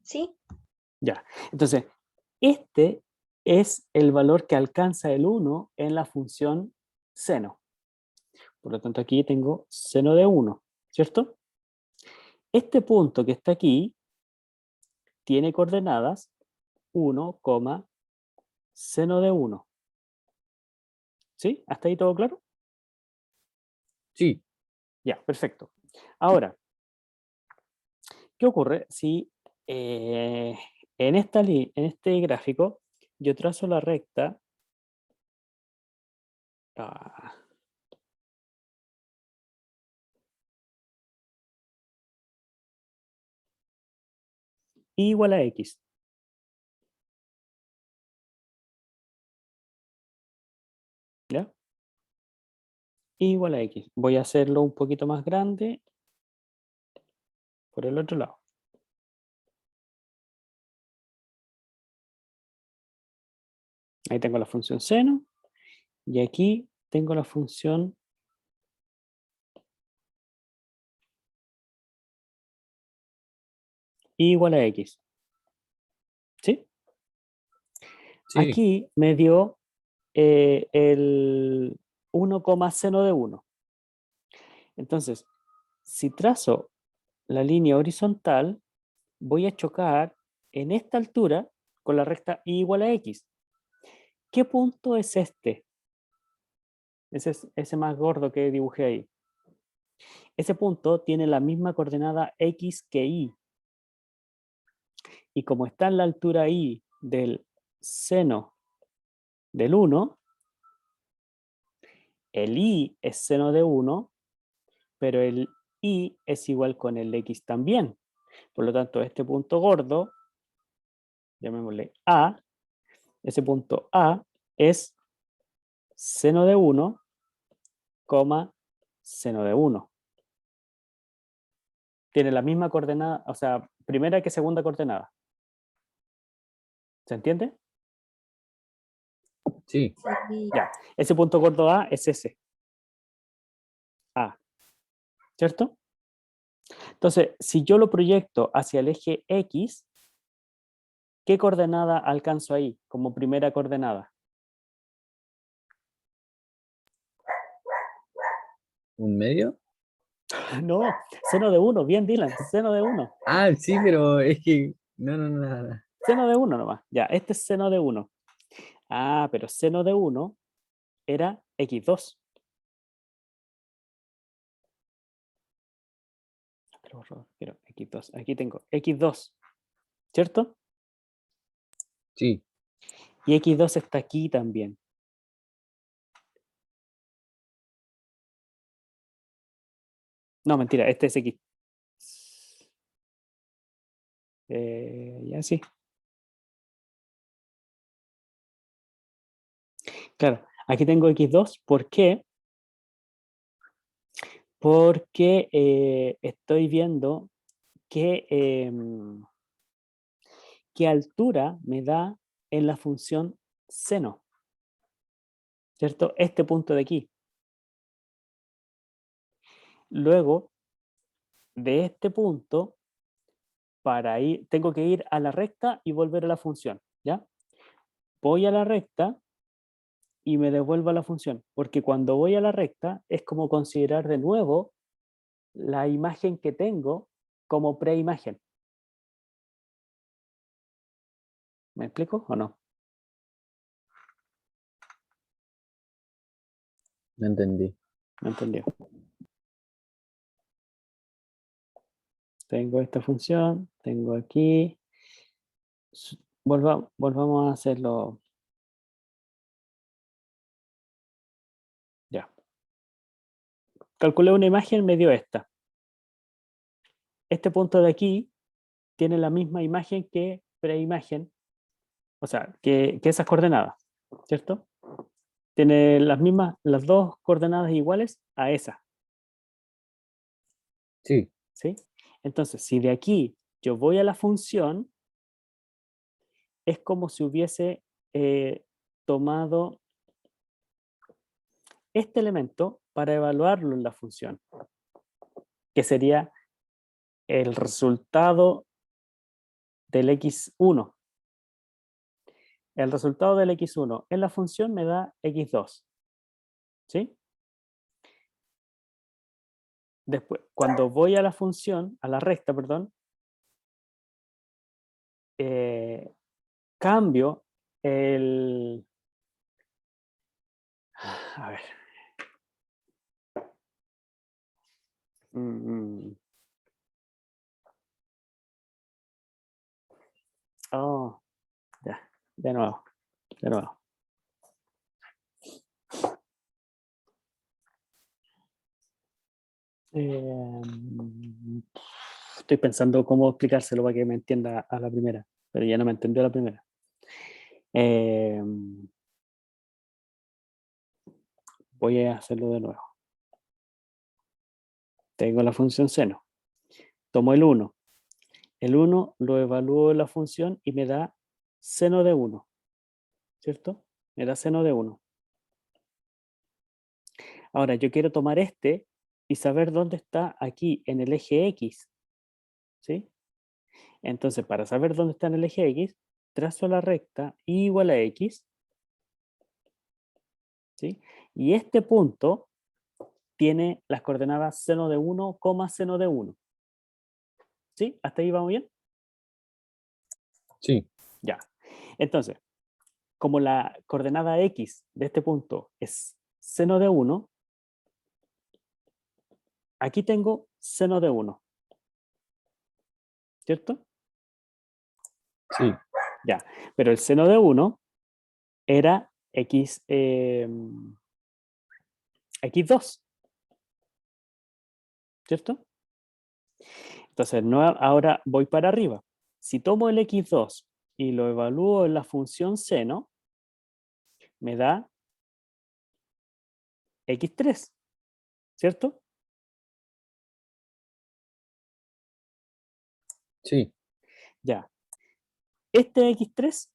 Speaker 5: ¿Sí?
Speaker 1: Ya. Entonces, este es el valor que alcanza el 1 en la función seno. Por lo tanto, aquí tengo seno de 1, ¿cierto? Este punto que está aquí tiene coordenadas 1, seno de 1. ¿Sí? ¿Hasta ahí todo claro?
Speaker 2: Sí.
Speaker 1: Ya, perfecto. Ahora, ¿qué ocurre si en en este gráfico, yo trazo la recta. ah, y igual a X. ¿Ya? Y igual a X. Voy a hacerlo un poquito más grande por el otro lado. Ahí tengo la función seno. Y aquí tengo la función y igual a X. ¿Sí?
Speaker 2: Sí,
Speaker 1: Aquí me dio el 1, seno de 1. Entonces, si trazo la línea horizontal, voy a chocar en esta altura con la recta y igual a X. ¿Qué punto es este? Ese más gordo que dibujé ahí. Ese punto tiene la misma coordenada X que Y. Y como está en la altura Y del seno del 1, el Y es seno de 1, pero el Y es igual con el X también. Por lo tanto, este punto gordo, llamémosle A, ese punto A es seno de 1, seno de 1. Tiene la misma coordenada, o sea, primera que segunda coordenada. ¿Se entiende?
Speaker 2: sí,
Speaker 8: Sí.
Speaker 1: Ya, ese punto gordo A es ese. A, ¿cierto? Entonces, si yo lo proyecto hacia el eje X, ¿qué coordenada alcanzo ahí como primera coordenada?
Speaker 2: ¿un medio?
Speaker 1: No, seno de 1, bien Dylan, seno de 1.
Speaker 2: Ah, sí, pero es que. No, no, no, nada.
Speaker 1: Seno de 1 nomás. Ya, este es seno de 1. Ah, pero seno de 1 era x2. Quiero x2. Aquí tengo x2, ¿cierto?
Speaker 2: Sí,
Speaker 1: Y x2 está aquí también. No, mentira, este es x. Ya sí. Claro, aquí tengo x2. ¿Por qué? Porque estoy viendo qué altura me da en la función seno, ¿cierto? Este punto de aquí. Luego, de este punto, para ir, tengo que ir a la recta y volver a la función, ¿ya? Voy a la recta y me devuelvo a la función, porque cuando voy a la recta es como considerar de nuevo la imagen que tengo como preimagen. ¿Me explico o no?
Speaker 2: no entendí.
Speaker 1: ¿Me entendió? Tengo esta función, tengo aquí. Volvamos a hacerlo. Ya. Calculé una imagen, me dio esta. Este punto de aquí tiene la misma imagen que preimagen, o sea, que esas coordenadas, ¿cierto? Tiene las mismas, las dos coordenadas iguales a esa,
Speaker 2: Sí,
Speaker 1: ¿sí? Entonces, si de aquí yo voy a la función, es como si hubiese tomado este elemento para evaluarlo en la función, que sería el resultado del x1. El resultado del x1 en la función me da x2, ¿sí? Después, cuando voy a la función, a la recta, perdón, eh, cambio el... A ver. Mm, De nuevo, de nuevo. Estoy pensando cómo explicárselo para que me entienda a la primera, pero ya no me entendió a la primera. Voy a hacerlo de nuevo. Tengo la función seno. Tomo el 1. El 1 lo evalúo en la función y me da seno de 1. ¿Cierto? Me da seno de 1. Ahora yo quiero tomar este y saber dónde está aquí en el eje X. ¿Sí? Entonces, para saber dónde está en el eje X, trazo la recta y igual a X. ¿Sí? Y este punto tiene las coordenadas seno de 1, seno de 1. ¿Sí? ¿Hasta ahí vamos bien?
Speaker 2: Sí,
Speaker 1: Ya. Entonces, como la coordenada X de este punto es seno de 1, aquí tengo seno de 1. ¿Cierto?
Speaker 2: sí,
Speaker 1: Ya. Pero el seno de 1 era X, X2. ¿Cierto? Entonces, no, ahora voy para arriba. Si tomo el X2 y lo evalúo en la función seno, me da X3. ¿Cierto?
Speaker 2: sí,
Speaker 1: Ya. Este X3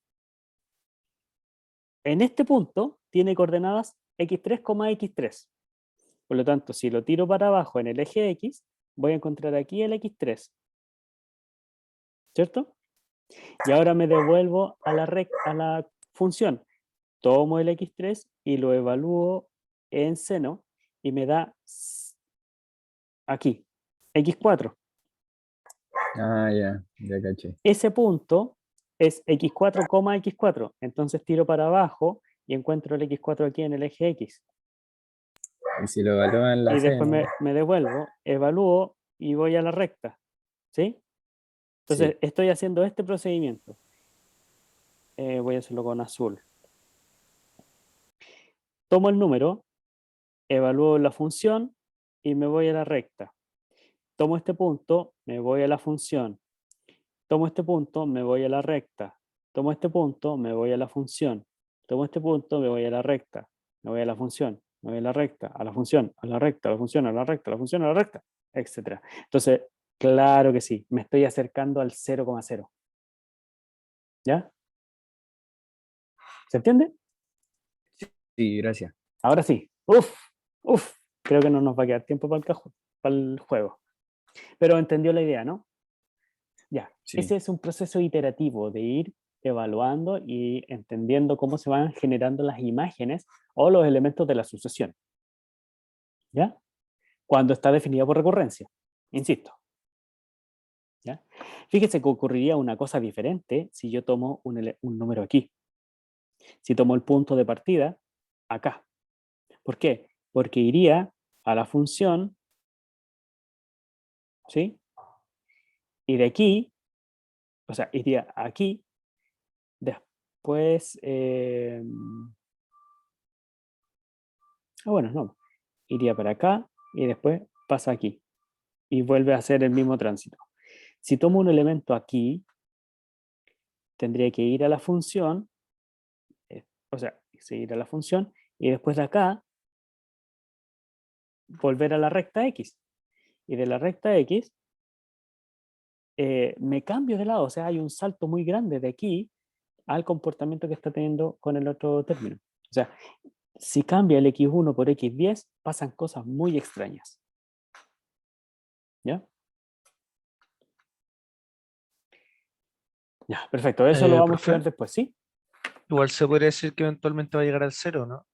Speaker 1: en este punto tiene coordenadas X3, X3. Por lo tanto, si lo tiro para abajo en el eje X, voy a encontrar aquí el X3. ¿Cierto? Y ahora me devuelvo a la función. Tomo el X3 y lo evalúo en seno y me da aquí, X4.
Speaker 2: ya caché.
Speaker 1: Ese punto es X4, X4. Entonces tiro para abajo y encuentro el X4 aquí en el eje X.
Speaker 2: Y si lo evalúan la
Speaker 1: Y después
Speaker 2: seno,
Speaker 1: me devuelvo, evalúo y voy a la recta. ¿Sí? Entonces
Speaker 2: sí,
Speaker 1: estoy haciendo este procedimiento. Voy a hacerlo con azul. Tomo el número, evalúo la función y me voy a la recta. Tomo este punto, me voy a la función. Tomo este punto, me voy a la recta. Tomo este punto, me voy a la función. Tomo este punto, me voy a la recta. Me voy a la función, me voy a la recta, a la función, a la recta, a la función, a la recta, a la función, a la recta, etc. Entonces, claro que sí, me estoy acercando al 0,0. ¿Ya? ¿Se entiende?
Speaker 2: sí, gracias.
Speaker 1: Ahora sí. Uf, uf. Creo que no nos va a quedar tiempo para el juego. Pero entendió la idea, ¿no? Ya.
Speaker 2: Sí,
Speaker 1: Ese es un proceso iterativo de ir evaluando y entendiendo cómo se van generando las imágenes o los elementos de la sucesión. ¿Ya? Cuando está definido por recurrencia. Insisto. ¿Ya? Fíjese que ocurriría una cosa diferente si yo tomo un número aquí. Si tomo el punto de partida acá. ¿Por qué? Porque iría a la función, ¿sí? Y de aquí, o sea, iría aquí, después, bueno, no, iría para acá y después pasa aquí y vuelve a hacer el mismo tránsito. Si tomo un elemento aquí, tendría que ir a la función, o sea, seguir a la función y después de acá volver a la recta X. Y de la recta X me cambio de lado, o sea, hay un salto muy grande de aquí al comportamiento que está teniendo con el otro término. O sea, si cambia el X1 por X10, pasan cosas muy extrañas. ¿Ya? Ya, perfecto. Eso lo vamos a
Speaker 6: Profe,
Speaker 1: estudiar después, ¿sí?
Speaker 6: igual se podría decir que eventualmente va a llegar al cero, ¿no?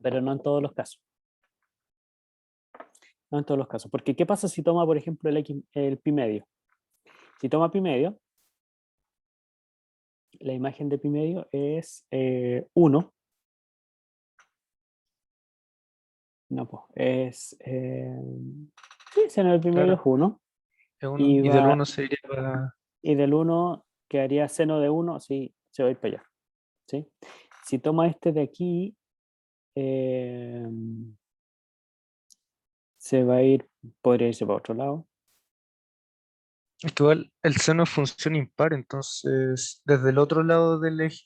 Speaker 1: Pero no en todos los casos. No en todos los casos. Porque, ¿qué pasa si toma, por ejemplo, el pi medio? Si toma pi medio, la imagen de pi medio es 1. No, pues, es... sí, seno del pi medio es
Speaker 6: Claro,
Speaker 1: 1.
Speaker 6: es uno.
Speaker 1: Y,
Speaker 6: Y del uno se iría para...
Speaker 1: y del 1 quedaría seno de 1, sí, se va a ir para allá. ¿Sí? Si toma este de aquí, se va a ir, podría irse para otro lado.
Speaker 6: Es que igual el seno es función impar, entonces desde el otro lado del eje,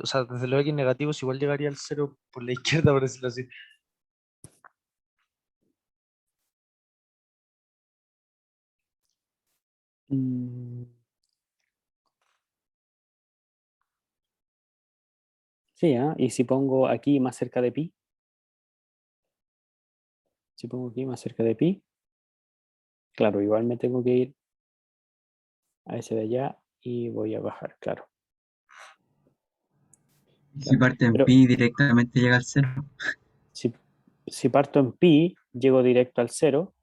Speaker 6: o sea, desde los x negativos igual llegaría al cero por la izquierda, por decirlo así.
Speaker 1: Mm, sí, ¿ah? Y si pongo aquí más cerca de pi, si pongo aquí más cerca de pi, claro, igual me tengo que ir a ese de allá y voy a bajar, claro.
Speaker 4: Y si
Speaker 1: Claro.
Speaker 4: parte en
Speaker 1: Pero
Speaker 4: pi directamente llega al cero.
Speaker 1: si parto en pi, llego directo al 0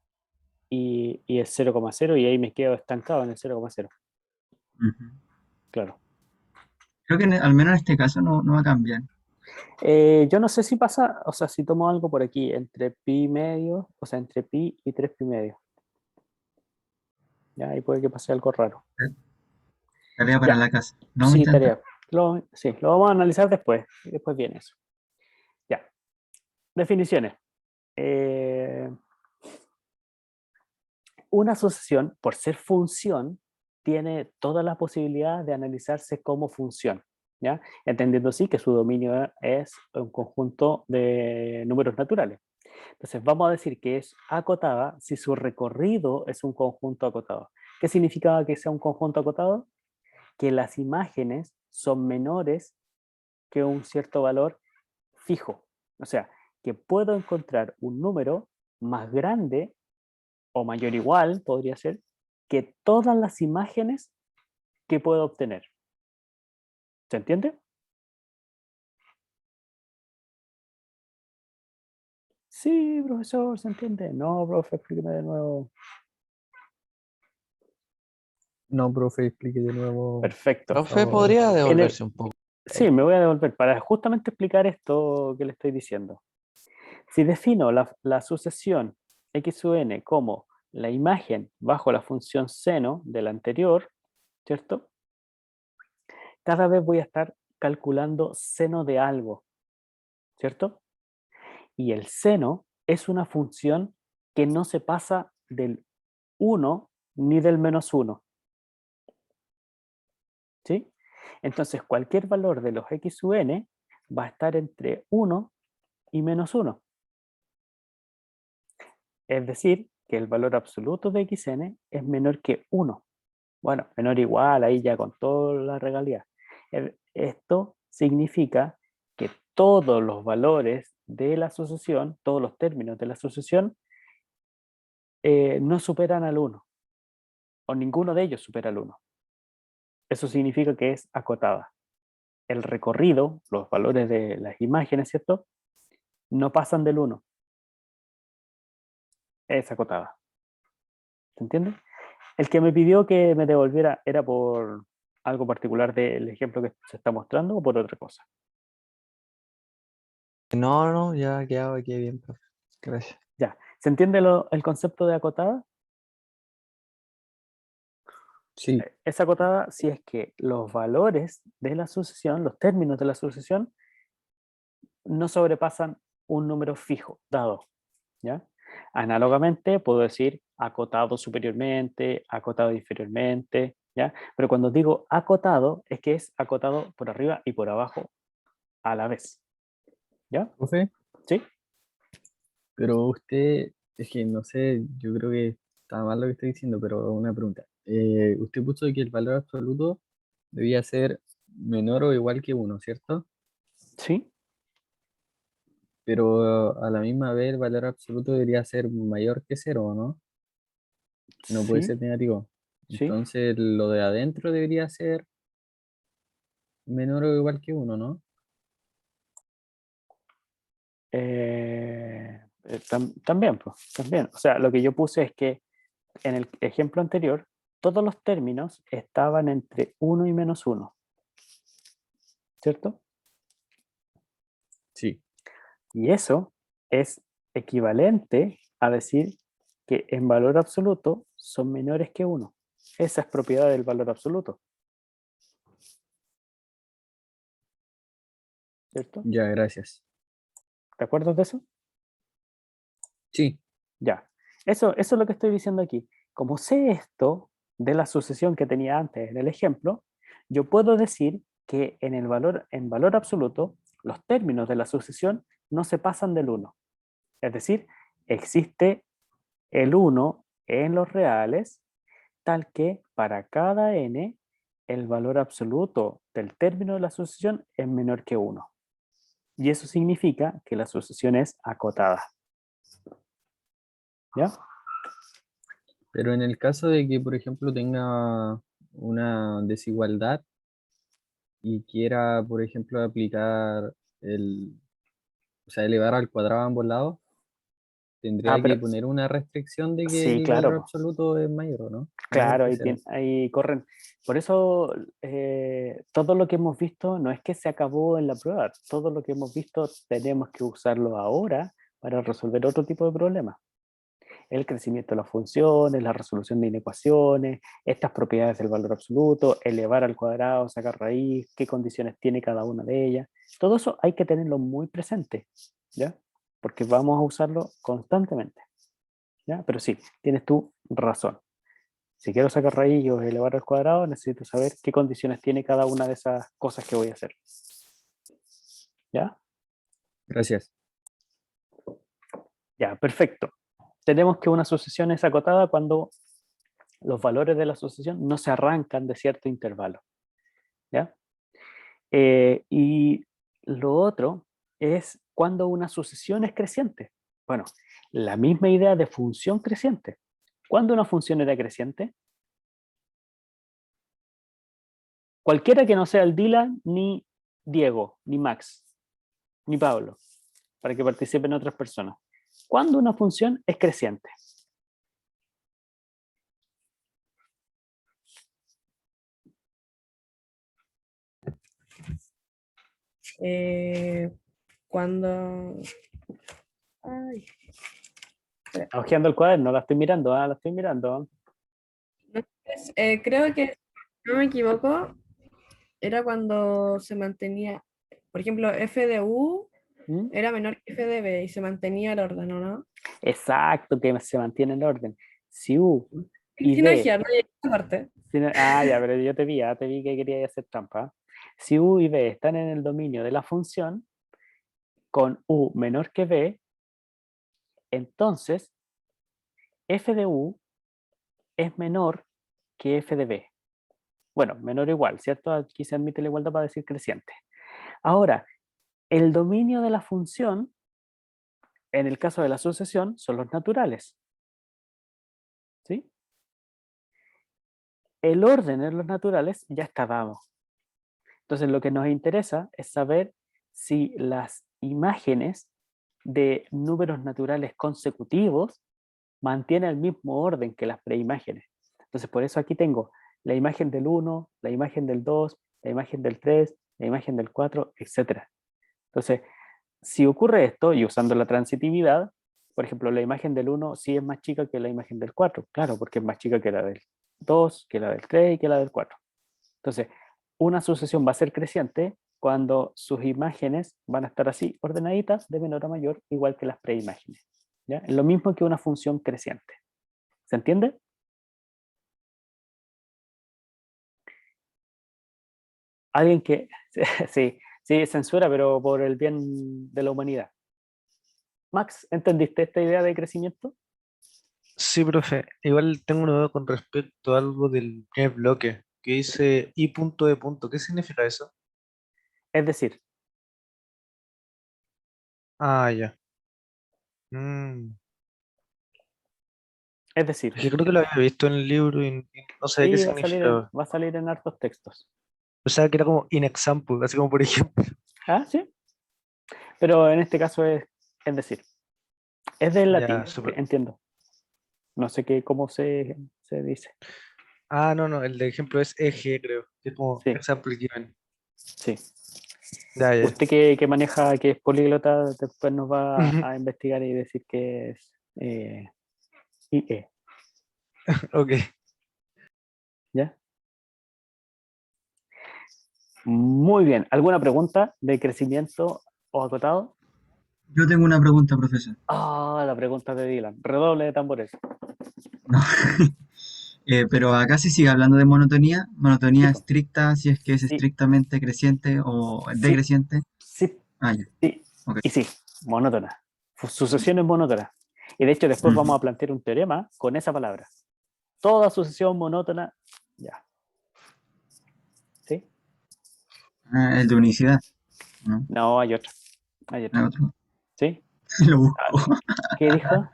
Speaker 1: y es 0,0 y ahí me quedo estancado en el 0,0.
Speaker 4: Ujú.
Speaker 1: Claro.
Speaker 4: Creo que al menos en este caso no va a cambiar.
Speaker 1: Yo no sé si pasa, o sea, si tomo algo por aquí entre pi medio, o sea, entre pi y 3 pi medio. Ya, ahí puede que pase algo raro.
Speaker 4: Tarea para
Speaker 1: Ya,
Speaker 4: la casa. No vamos a
Speaker 1: sí,
Speaker 4: intentar.
Speaker 1: tarea. Sí, lo vamos a analizar después. Y después viene eso. Ya. Definiciones. Eh, una sucesión, por ser función, tiene todas las posibilidades de analizarse como función, ¿ya? Entendiendo sí que su dominio es un conjunto de números naturales. Entonces vamos a decir que es acotada si su recorrido es un conjunto acotado. ¿Qué significa que sea un conjunto acotado? Que las imágenes son menores que un cierto valor fijo. O sea, que puedo encontrar un número más grande o mayor igual, podría ser, que todas las imágenes que puedo obtener. ¿Se entiende? Sí, profesor, ¿se entiende? No, profe, explíqueme de nuevo.
Speaker 2: No, profe, explique de nuevo, por
Speaker 1: Perfecto.
Speaker 9: Profe,
Speaker 2: favor.
Speaker 9: ¿podría
Speaker 1: En el-
Speaker 9: devolverse un poco?
Speaker 1: sí, me voy a devolver para justamente explicar esto que le estoy diciendo. Si defino la sucesión x sub n como la imagen bajo la función seno de la anterior, ¿cierto? Cada vez voy a estar calculando seno de algo, ¿cierto? Y el seno es una función que no se pasa del 1 ni del -1, ¿sí? Entonces, cualquier valor de los x sub n va a estar entre 1 y -1. Es decir, que el valor absoluto de xn es menor que 1. Bueno, menor o igual, ahí ya con toda la regalía. Esto significa que todos los valores de la asociación, todos los términos de la asociación, no superan al 1, o ninguno de ellos supera al 1. Eso significa que es acotada. El recorrido, los valores de las imágenes, ¿cierto? No pasan del 1. Es acotada. ¿Se entiende? El que me pidió que me devolviera era por algo particular del ejemplo que se está mostrando o por otra cosa.
Speaker 9: No, ya quedaba aquí bien, profe. Gracias.
Speaker 1: Ya. ¿Se entiende el concepto de acotada?
Speaker 2: Sí,
Speaker 1: Es acotada si es que los valores de la sucesión, los términos de la sucesión, no sobrepasan un número fijo, dado. ¿Ya? Análogamente, puedo decir acotado superiormente, acotado inferiormente, ¿ya? Pero cuando digo acotado, es que es acotado por arriba y por abajo a la vez. ¿Ya?
Speaker 2: profe,
Speaker 1: ¿Sí?
Speaker 2: pero usted, es que no sé, yo creo que está mal lo que estoy diciendo, pero una pregunta. Usted puso que el valor absoluto debía ser menor o igual que 1, ¿cierto?
Speaker 1: ¿Sí?
Speaker 2: Pero a la misma vez el valor absoluto debería ser mayor que 0, ¿no? No puede
Speaker 1: ¿Sí?
Speaker 2: ser negativo.
Speaker 1: ¿Sí?
Speaker 2: Entonces lo de adentro debería ser menor o igual que 1, ¿no?
Speaker 1: También, pues, también. O sea, lo que yo puse es que en el ejemplo anterior, todos los términos estaban entre 1 y -1, ¿cierto?
Speaker 2: Sí.
Speaker 1: Y eso es equivalente a decir que en valor absoluto son menores que 1. Esa es propiedad del valor absoluto. ¿cierto?
Speaker 2: Ya, gracias.
Speaker 1: ¿Te acuerdas de eso?
Speaker 2: Sí,
Speaker 1: Ya. Eso es lo que estoy diciendo aquí. Como sé esto de la sucesión que tenía antes en el ejemplo, yo puedo decir que en valor absoluto, los términos de la sucesión no se pasan del 1. Es decir, existe el 1 en los reales, tal que para cada n, el valor absoluto del término de la sucesión es menor que 1. Y eso significa que la sucesión es acotada. ¿Ya?
Speaker 2: pero en el caso de que, por ejemplo, tenga una desigualdad y quiera, por ejemplo, aplicar o sea, elevar al cuadrado a ambos lados,
Speaker 1: Ah,
Speaker 2: tendría que
Speaker 1: pero
Speaker 2: poner una restricción de que
Speaker 1: sí,
Speaker 2: el
Speaker 1: claro,
Speaker 2: valor
Speaker 1: po.
Speaker 2: absoluto es mayor, ¿o no? Mayor
Speaker 1: Claro,
Speaker 2: que cero.
Speaker 1: ahí corren. Por eso todo lo que hemos visto no es que se acabó en la prueba. Todo lo que hemos visto tenemos que usarlo ahora para resolver otro tipo de problemas. El crecimiento de las funciones, la resolución de inecuaciones, estas propiedades del valor absoluto, elevar al cuadrado, sacar raíz, qué condiciones tiene cada una de ellas. Todo eso hay que tenerlo muy presente, ¿ya? Porque vamos a usarlo constantemente, ¿ya? Pero sí, tienes tú razón. Si quiero sacar raíz o elevar al cuadrado, necesito saber qué condiciones tiene cada una de esas cosas que voy a hacer, ¿ya?
Speaker 2: Gracias.
Speaker 1: Ya, perfecto. Tenemos que una sucesión es acotada cuando los valores de la sucesión no se arrancan de cierto intervalo, ¿ya? Y lo otro es cuando una sucesión es creciente. Bueno, la misma idea de función creciente. ¿Cuándo una función era creciente? Cualquiera que no sea el Dylan, ni Diego, ni Max, ni Pablo, para que participen otras personas. ¿Cuándo una función es creciente?
Speaker 10: Cuando... Ay,
Speaker 1: Ojeando el cuaderno, la estoy mirando, la estoy mirando.
Speaker 10: creo que, si no me equivoco, era cuando se mantenía, por ejemplo, f de u
Speaker 1: ¿Mm?
Speaker 10: era menor que f de b y se mantenía el orden, ¿o no?
Speaker 1: Exacto, que se mantiene el orden. Si U y
Speaker 10: Sin
Speaker 1: B,
Speaker 10: ojear, no llegué a esa parte.
Speaker 1: ya, pero yo te vi que quería hacer trampa. Si U y B están en el dominio de la función, con U menor que B, entonces f de U es menor que f de B. Bueno, menor o igual, ¿cierto? Aquí se admite la igualdad para decir creciente. Ahora, el dominio de la función, en el caso de la sucesión, son los naturales. ¿Sí? El orden en los naturales ya está dado. Entonces, lo que nos interesa es saber si las imágenes de números naturales consecutivos mantienen el mismo orden que las preimágenes. Entonces, por eso aquí tengo la imagen del 1, la imagen del 2, la imagen del 3, la imagen del 4, etc. Entonces, si ocurre esto, y usando la transitividad, por ejemplo, la imagen del 1 sí es más chica que la imagen del 4, claro, porque es más chica que la del 2, que la del 3 y que la del 4. Entonces, una sucesión va a ser creciente cuando sus imágenes van a estar así, ordenaditas, de menor a mayor, igual que las preimágenes. ¿Ya? Es lo mismo que una función creciente. ¿Se entiende? Alguien que, sí, sí, censura, pero por el bien de la humanidad. Max, ¿entendiste esta idea de crecimiento?
Speaker 6: Sí, profe. Igual tengo una duda con respecto a algo del primer bloque, que dice I punto E punto. ¿Qué significa eso?
Speaker 1: Es decir,
Speaker 6: Ah, ya. Mm,
Speaker 1: es decir,
Speaker 6: es que creo que lo había visto en el libro y no sabía qué
Speaker 1: sí,
Speaker 6: significaba.
Speaker 1: va a salir en hartos textos.
Speaker 6: O sea, que era como in example, así como por ejemplo.
Speaker 1: Ah, sí, pero en este caso es decir, es del
Speaker 6: Ya,
Speaker 1: latín,
Speaker 6: súper.
Speaker 1: entiendo. No sé cómo se dice.
Speaker 6: Ah, no, no, el de ejemplo es EG, creo. Que es como
Speaker 1: Sí,
Speaker 6: example given.
Speaker 1: sí.
Speaker 6: Ya, ya.
Speaker 1: Usted que maneja, que es políglota, después nos va a investigar y decir que es IE,
Speaker 6: Ok.
Speaker 1: ¿ya? Muy bien. ¿Alguna pregunta de crecimiento o acotado?
Speaker 4: Yo tengo una pregunta, profesor.
Speaker 1: Ah, la pregunta de Dylan. Redoble de tambores.
Speaker 4: No. Pero acá se sigue hablando de monotonía,
Speaker 1: Sí,
Speaker 4: monotonía
Speaker 1: po.
Speaker 4: estricta, si es que es
Speaker 1: Sí,
Speaker 4: estrictamente creciente o
Speaker 1: sí,
Speaker 4: decreciente.
Speaker 1: sí,
Speaker 4: Ah, ya,
Speaker 1: sí.
Speaker 4: ok.
Speaker 1: Y sí, monótona. Sucesiones monótonas. Y de hecho después vamos
Speaker 4: Ujú.
Speaker 1: a plantear un teorema con esa palabra. Toda sucesión monótona, ya. ¿Sí?
Speaker 4: Ah, el de unicidad, ¿no?
Speaker 1: No, hay otra. Hay
Speaker 4: Hay
Speaker 1: otra.
Speaker 4: otro.
Speaker 1: ¿Sí?
Speaker 4: Lo
Speaker 1: Ah,
Speaker 4: busco.
Speaker 1: ¿qué dijo?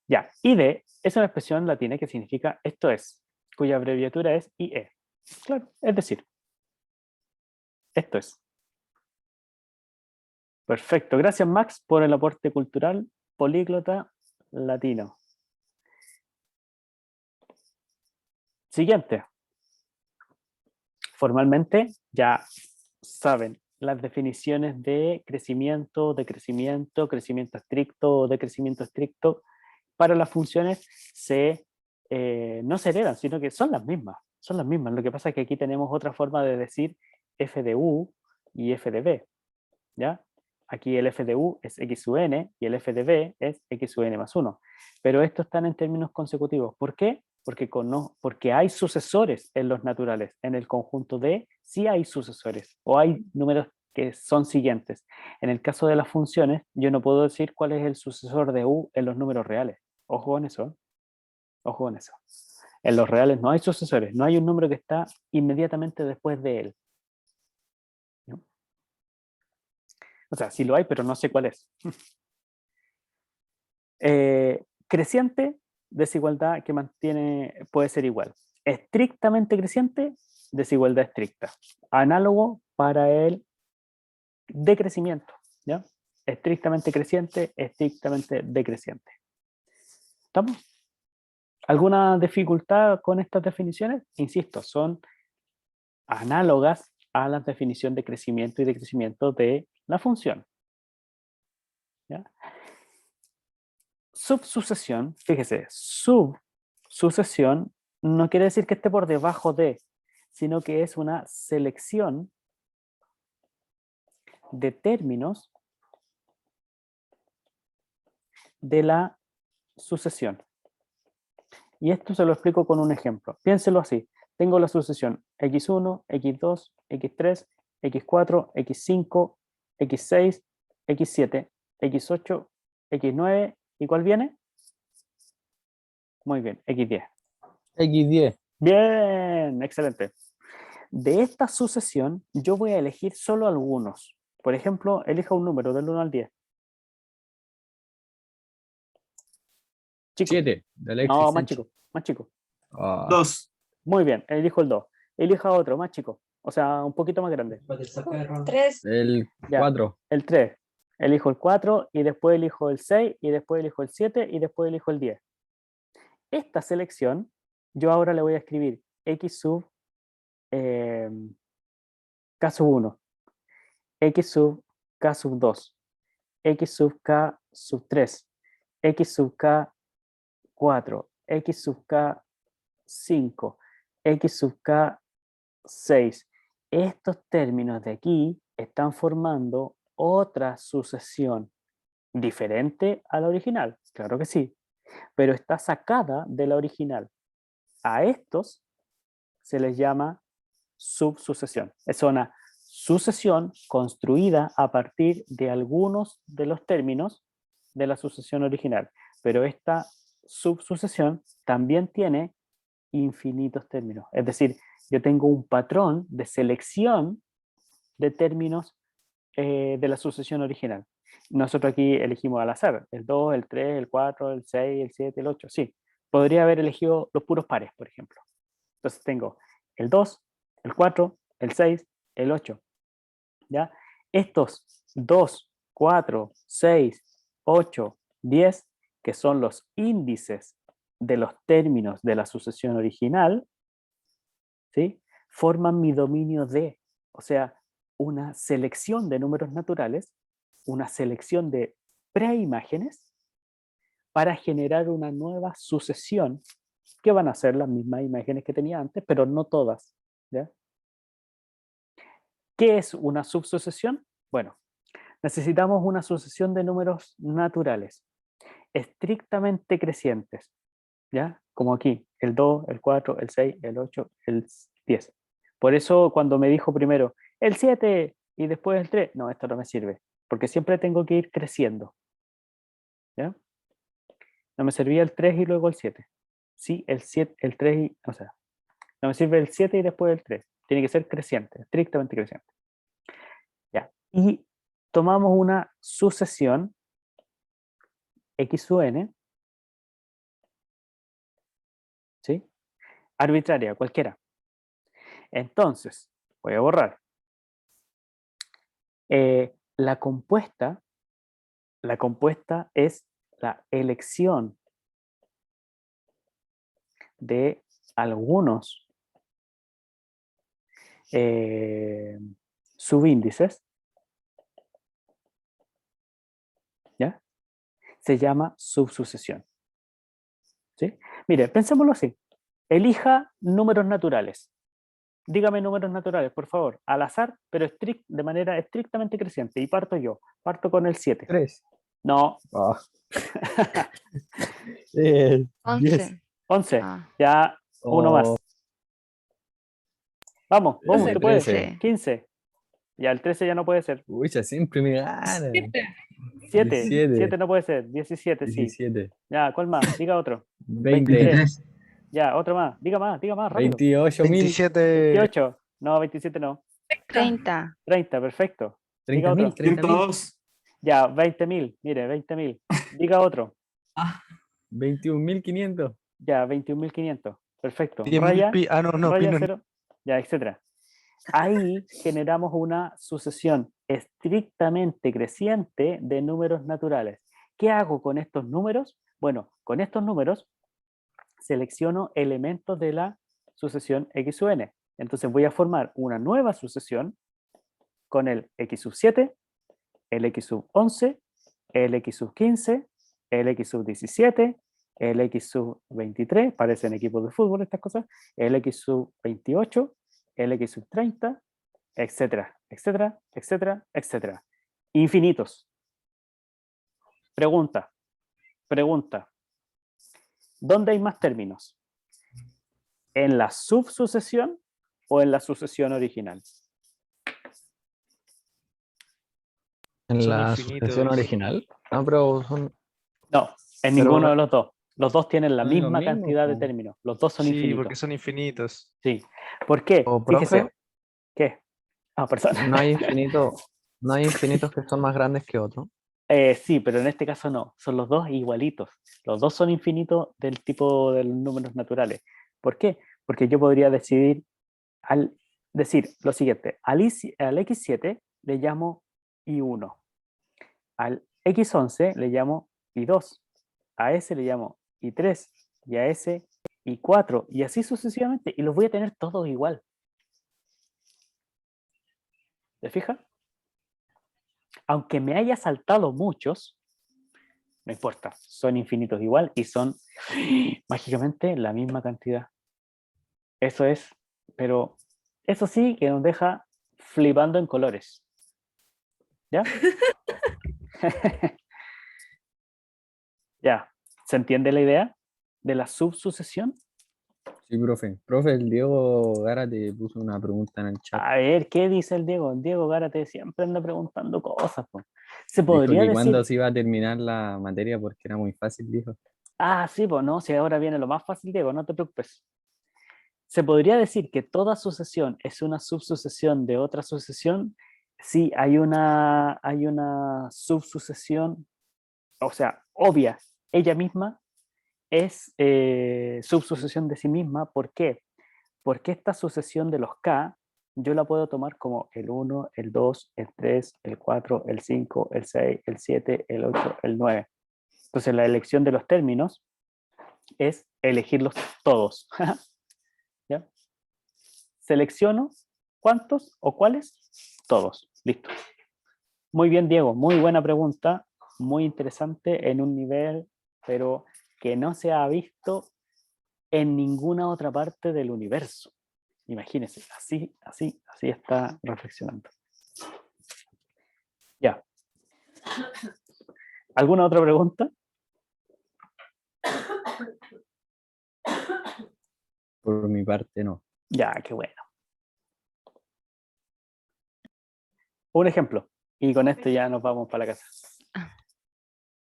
Speaker 1: Ya. IDE es una expresión latina que significa esto es, cuya abreviatura es IE. Claro, es decir, esto es. Perfecto. Gracias, Max, por el aporte cultural políglota latino. Siguiente. Formalmente ya saben las definiciones de crecimiento, decrecimiento, crecimiento estricto o decrecimiento estricto. Para las funciones no se heredan, sino que son las mismas. Son las mismas. Lo que pasa es que aquí tenemos otra forma de decir f de u y f de b. ¿Ya? Aquí el f de u es x sub n y el f de b es x sub n más 1. Pero estos están en términos consecutivos. ¿Por qué? Porque hay sucesores en los naturales. En el conjunto D sí hay sucesores o hay números que son siguientes. En el caso de las funciones, yo no puedo decir cuál es el sucesor de u en los números reales. Ojo con eso. Ojo con eso. En los reales no hay sucesores. No hay un número que está inmediatamente después de él. ¿No? O sea, sí lo hay, pero no sé cuál es. Creciente, desigualdad que puede ser igual. Estrictamente creciente, desigualdad estricta. Análogo para el decrecimiento, ¿ya? Estrictamente creciente, estrictamente decreciente. ¿Estamos? ¿Alguna dificultad con estas definiciones? Insisto, son análogas a la definición de crecimiento y decrecimiento de la función. ¿Ya? Subsucesión, fíjese, subsucesión no quiere decir que esté por debajo de, sino que es una selección de términos de la sucesión. Y esto se lo explico con un ejemplo. Piénselo así. Tengo la sucesión x1, x2, x3, x4, x5, x6, x7, x8, x9. ¿Y cuál viene? Muy bien, x10.
Speaker 2: X10.
Speaker 1: Bien, excelente. De esta sucesión, yo voy a elegir solo algunos. Por ejemplo, elija un número del 1 al 10. Chico.
Speaker 2: 7. De Alexis
Speaker 1: No, más
Speaker 2: Sánchez.
Speaker 1: chico, más chico.
Speaker 2: Ah,
Speaker 3: 2.
Speaker 1: Muy bien, elijo el 2. Elija otro, más chico. O sea, un poquito más grande.
Speaker 5: 3.
Speaker 2: el
Speaker 1: Ya,
Speaker 2: 4.
Speaker 1: el 3. Elijo el 4 y después elijo el 6 y después elijo el 7 y después elijo el 10. Esta selección, yo ahora le voy a escribir x sub k sub 1, x sub k sub 2, x sub k sub 3, x sub k 4, x sub k 5, x sub k 6. Estos términos de aquí están formando otra sucesión diferente a la original, claro que sí, pero está sacada de la original. A estos se les llama subsucesión. Es una sucesión construida a partir de algunos de los términos de la sucesión original, pero esta subsucesión también tiene infinitos términos. Es decir, yo tengo un patrón de selección de términos de la sucesión original. Nosotros aquí elegimos al azar, el 2, el 3, el 4, el 6, el 7, el 8, sí. Podría haber elegido los puros pares, por ejemplo. Entonces tengo el 2, el 4, el 6, el 8. ¿Ya? Estos 2, 4, 6, 8, 10, que son los índices de los términos de la sucesión original, ¿sí? Forman mi dominio D, o sea, una selección de números naturales, una selección de preimágenes para generar una nueva sucesión que van a ser las mismas imágenes que tenía antes, pero no todas. ¿Ya? ¿Qué es una subsucesión? Bueno, necesitamos una sucesión de números naturales, estrictamente crecientes, ¿ya? Como aquí, el 2, el 4, el 6, el 8, el 10. Por eso cuando me dijo primero el 7 y después el 3, no, esto no me sirve, porque siempre tengo que ir creciendo, ¿ya? No me servía el 3 y luego el 7. Sí, el 7, el 3 y, o sea, no me sirve el 7 y después el 3. Tiene que ser creciente, estrictamente creciente. Ya. Y tomamos una sucesión X sub n, ¿sí? Arbitraria, cualquiera. Entonces, voy a borrar. La compuesta es la elección de algunos subíndices, ¿ya? Se llama subsucesión, ¿sí? Mire, pensémoslo así. Elija números naturales. Dígame números naturales, por favor, al azar, pero de manera estrictamente creciente. Y parto yo, parto con el 7.
Speaker 2: 3.
Speaker 1: No.
Speaker 2: Ah. 10.
Speaker 7: 11.
Speaker 1: 11.
Speaker 7: Ah,
Speaker 1: Ya, uno más.
Speaker 2: Oh,
Speaker 1: Vamos, vamos, se puede.
Speaker 2: 13.
Speaker 1: 15. Ya, el 13 ya no puede ser.
Speaker 2: Uy, ya siempre me gana.
Speaker 10: 7.
Speaker 1: 7.
Speaker 2: 17.
Speaker 1: 7 no puede ser. 17, sí.
Speaker 2: 17.
Speaker 1: Ya, ¿cuál más? Diga otro.
Speaker 2: 20.
Speaker 4: 23.
Speaker 1: Ya, otro más. Diga más, rápido.
Speaker 2: 28.000.
Speaker 6: 27.
Speaker 1: 28. No, 27 no.
Speaker 7: 30.
Speaker 1: 30, perfecto. Diga
Speaker 2: 30.000.
Speaker 1: otro.
Speaker 3: 102.
Speaker 1: Ya, 20.000. Mire, 20.000. Diga otro.
Speaker 2: 21.500.
Speaker 1: Ya, 21.500. Perfecto.
Speaker 6: 10.000
Speaker 1: Raya,
Speaker 6: Ah, no,
Speaker 1: raya
Speaker 6: pi no.
Speaker 1: 0. Ya, etcétera. Ahí generamos una sucesión estrictamente creciente de números naturales. ¿Qué hago con estos números? Bueno, con estos números selecciono elementos de la sucesión X sub n. Entonces voy a formar una nueva sucesión con el X sub 7, el X sub 11, el X sub 15, el X sub 17, el X sub 23, parecen equipos de fútbol estas cosas, el X sub 28, el X sub 30, etcétera, etcétera, etcétera, etcétera. Infinitos. Pregunta. ¿Dónde hay más términos? ¿En la subsucesión o en la sucesión original?
Speaker 9: En
Speaker 6: Son
Speaker 9: la
Speaker 6: infinitos.
Speaker 9: sucesión original. No, pero son.
Speaker 1: No, en
Speaker 9: Pero
Speaker 1: ninguno de los dos. Los dos tienen la
Speaker 2: Son lo
Speaker 1: misma
Speaker 2: mismo,
Speaker 1: cantidad de
Speaker 2: po.
Speaker 1: términos. Los dos son
Speaker 6: Sí,
Speaker 1: infinitos.
Speaker 6: porque son infinitos.
Speaker 1: Sí. ¿Por qué?
Speaker 9: O,
Speaker 1: Fíjese.
Speaker 9: profe,
Speaker 1: ¿Qué? Ah, perdón.
Speaker 9: no hay no hay infinitos que son más grandes que otros.
Speaker 1: Sí, pero en este caso no. Son los dos igualitos. Los dos son infinitos del tipo de los números naturales. ¿Por qué? Porque yo podría decir lo siguiente. Al X7 le llamo I1. Al X11 le llamo I2. A ese le llamo I3. Y a ese I4. Y así sucesivamente. Y los voy a tener todos igual. ¿Te fijas? Aunque me haya saltado muchos, no importa, son infinitos igual y son mágicamente la misma cantidad. Eso es, pero eso sí que nos deja flipando en colores. ¿Ya? Ya, ¿se entiende la idea de la subsucesión?
Speaker 2: Sí, profe. Profe, el Diego Gárate puso una pregunta en el chat.
Speaker 1: A ver, ¿qué dice el Diego? El Diego Gárate siempre anda preguntando cosas. Po. Se
Speaker 2: Dijo
Speaker 1: podría
Speaker 2: que
Speaker 1: decir...
Speaker 2: cuándo se iba a terminar la materia porque era muy fácil, dijo.
Speaker 1: Ah, sí, pues no, si ahora viene lo más fácil, Diego, no te preocupes. ¿Se podría decir que toda sucesión es una subsucesión de otra sucesión? Sí, hay una subsucesión, o sea, obvia, ella misma es subsucesión de sí misma. ¿Por qué? Porque esta sucesión de los K yo la puedo tomar como el 1, el 2, el 3, el 4, el 5, el 6, el 7, el 8, el 9. Entonces la elección de los términos es elegirlos todos. ¿Ya? Selecciono cuántos o cuáles, todos. Listo. Muy bien, Diego, muy buena pregunta, muy interesante en un nivel, pero que no se ha visto en ninguna otra parte del universo. Imagínense, así está reflexionando. Ya. ¿Alguna otra pregunta?
Speaker 2: Por mi parte, no.
Speaker 1: Ya, qué bueno. Un ejemplo. Y con esto ya nos vamos para la casa.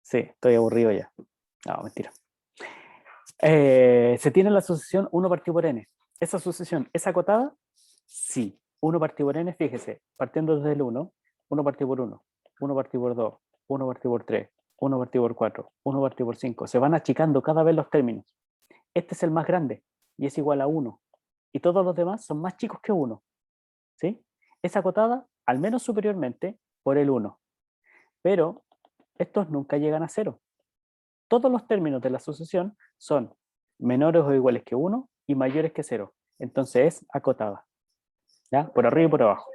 Speaker 1: Sí, estoy aburrido ya. No, mentira. Se tiene la sucesión 1 partido por n. ¿Esa sucesión es acotada? Sí. 1 partido por n, fíjese, partiendo desde el 1, 1 partido por 1, 1 partido por 2, 1 partido por 3, 1 partido por 4, 1 partido por 5. Se van achicando cada vez los términos. Este es el más grande y es igual a 1. Y todos los demás son más chicos que 1. ¿Sí? Es acotada al menos superiormente por el 1. Pero estos nunca llegan a 0. Todos los términos de la sucesión son menores o iguales que 1 y mayores que 0. Entonces es acotada. ¿Ya? Por arriba y por abajo.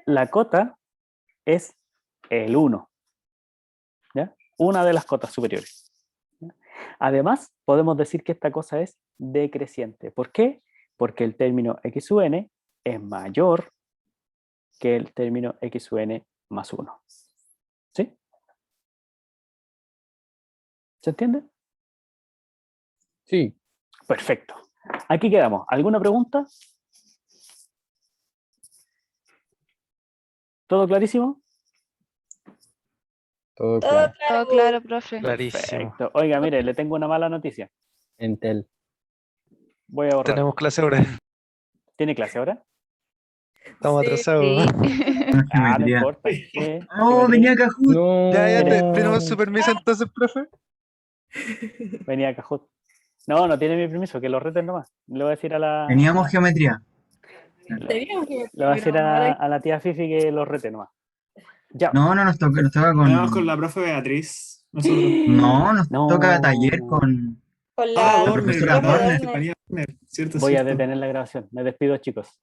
Speaker 1: La cota es el 1. ¿Ya? Una de las cotas superiores. ¿Ya? Además, podemos decir que esta cosa es decreciente. ¿Por qué? Porque el término x sub n es mayor que el término x sub n más 1. ¿Sí? ¿Se entiende?
Speaker 2: Sí.
Speaker 1: Perfecto. Aquí quedamos. ¿Alguna pregunta? ¿Todo clarísimo?
Speaker 2: Todo
Speaker 5: Todo
Speaker 2: claro.
Speaker 7: Todo claro, profe.
Speaker 6: Clarísimo.
Speaker 1: Perfecto. Oiga, mire, le tengo una mala noticia.
Speaker 2: Entel.
Speaker 1: Voy a borrar.
Speaker 6: Tenemos clase ahora.
Speaker 1: ¿Tiene clase ahora?
Speaker 6: Estamos
Speaker 10: Sí.
Speaker 6: atrasados.
Speaker 4: Una
Speaker 1: Ah, no
Speaker 4: geometría.
Speaker 1: importa.
Speaker 4: Oh, venía Kahoot.
Speaker 2: No.
Speaker 6: Ya, tenemos su permiso entonces, profe.
Speaker 1: Venía Kahoot. No tiene mi permiso, que lo reten nomás. Le voy a decir a la...
Speaker 4: Teníamos geometría.
Speaker 10: Teníamos que
Speaker 1: Le voy a decir
Speaker 10: programar
Speaker 1: a la tía Fifi que lo rete nomás. Ya.
Speaker 4: No, nos toca
Speaker 3: Vamos con
Speaker 4: con.
Speaker 3: la profe Beatriz. Nosotros.
Speaker 4: No, nos
Speaker 1: No.
Speaker 4: toca taller con.
Speaker 5: Con
Speaker 3: Ah,
Speaker 5: la
Speaker 3: Dorner,
Speaker 4: profesora
Speaker 5: profe
Speaker 4: Dorner.
Speaker 5: Dorner.
Speaker 3: Estefanía Dorner, cierto,
Speaker 1: Voy a
Speaker 3: cierto.
Speaker 1: detener la grabación. Me despido, chicos.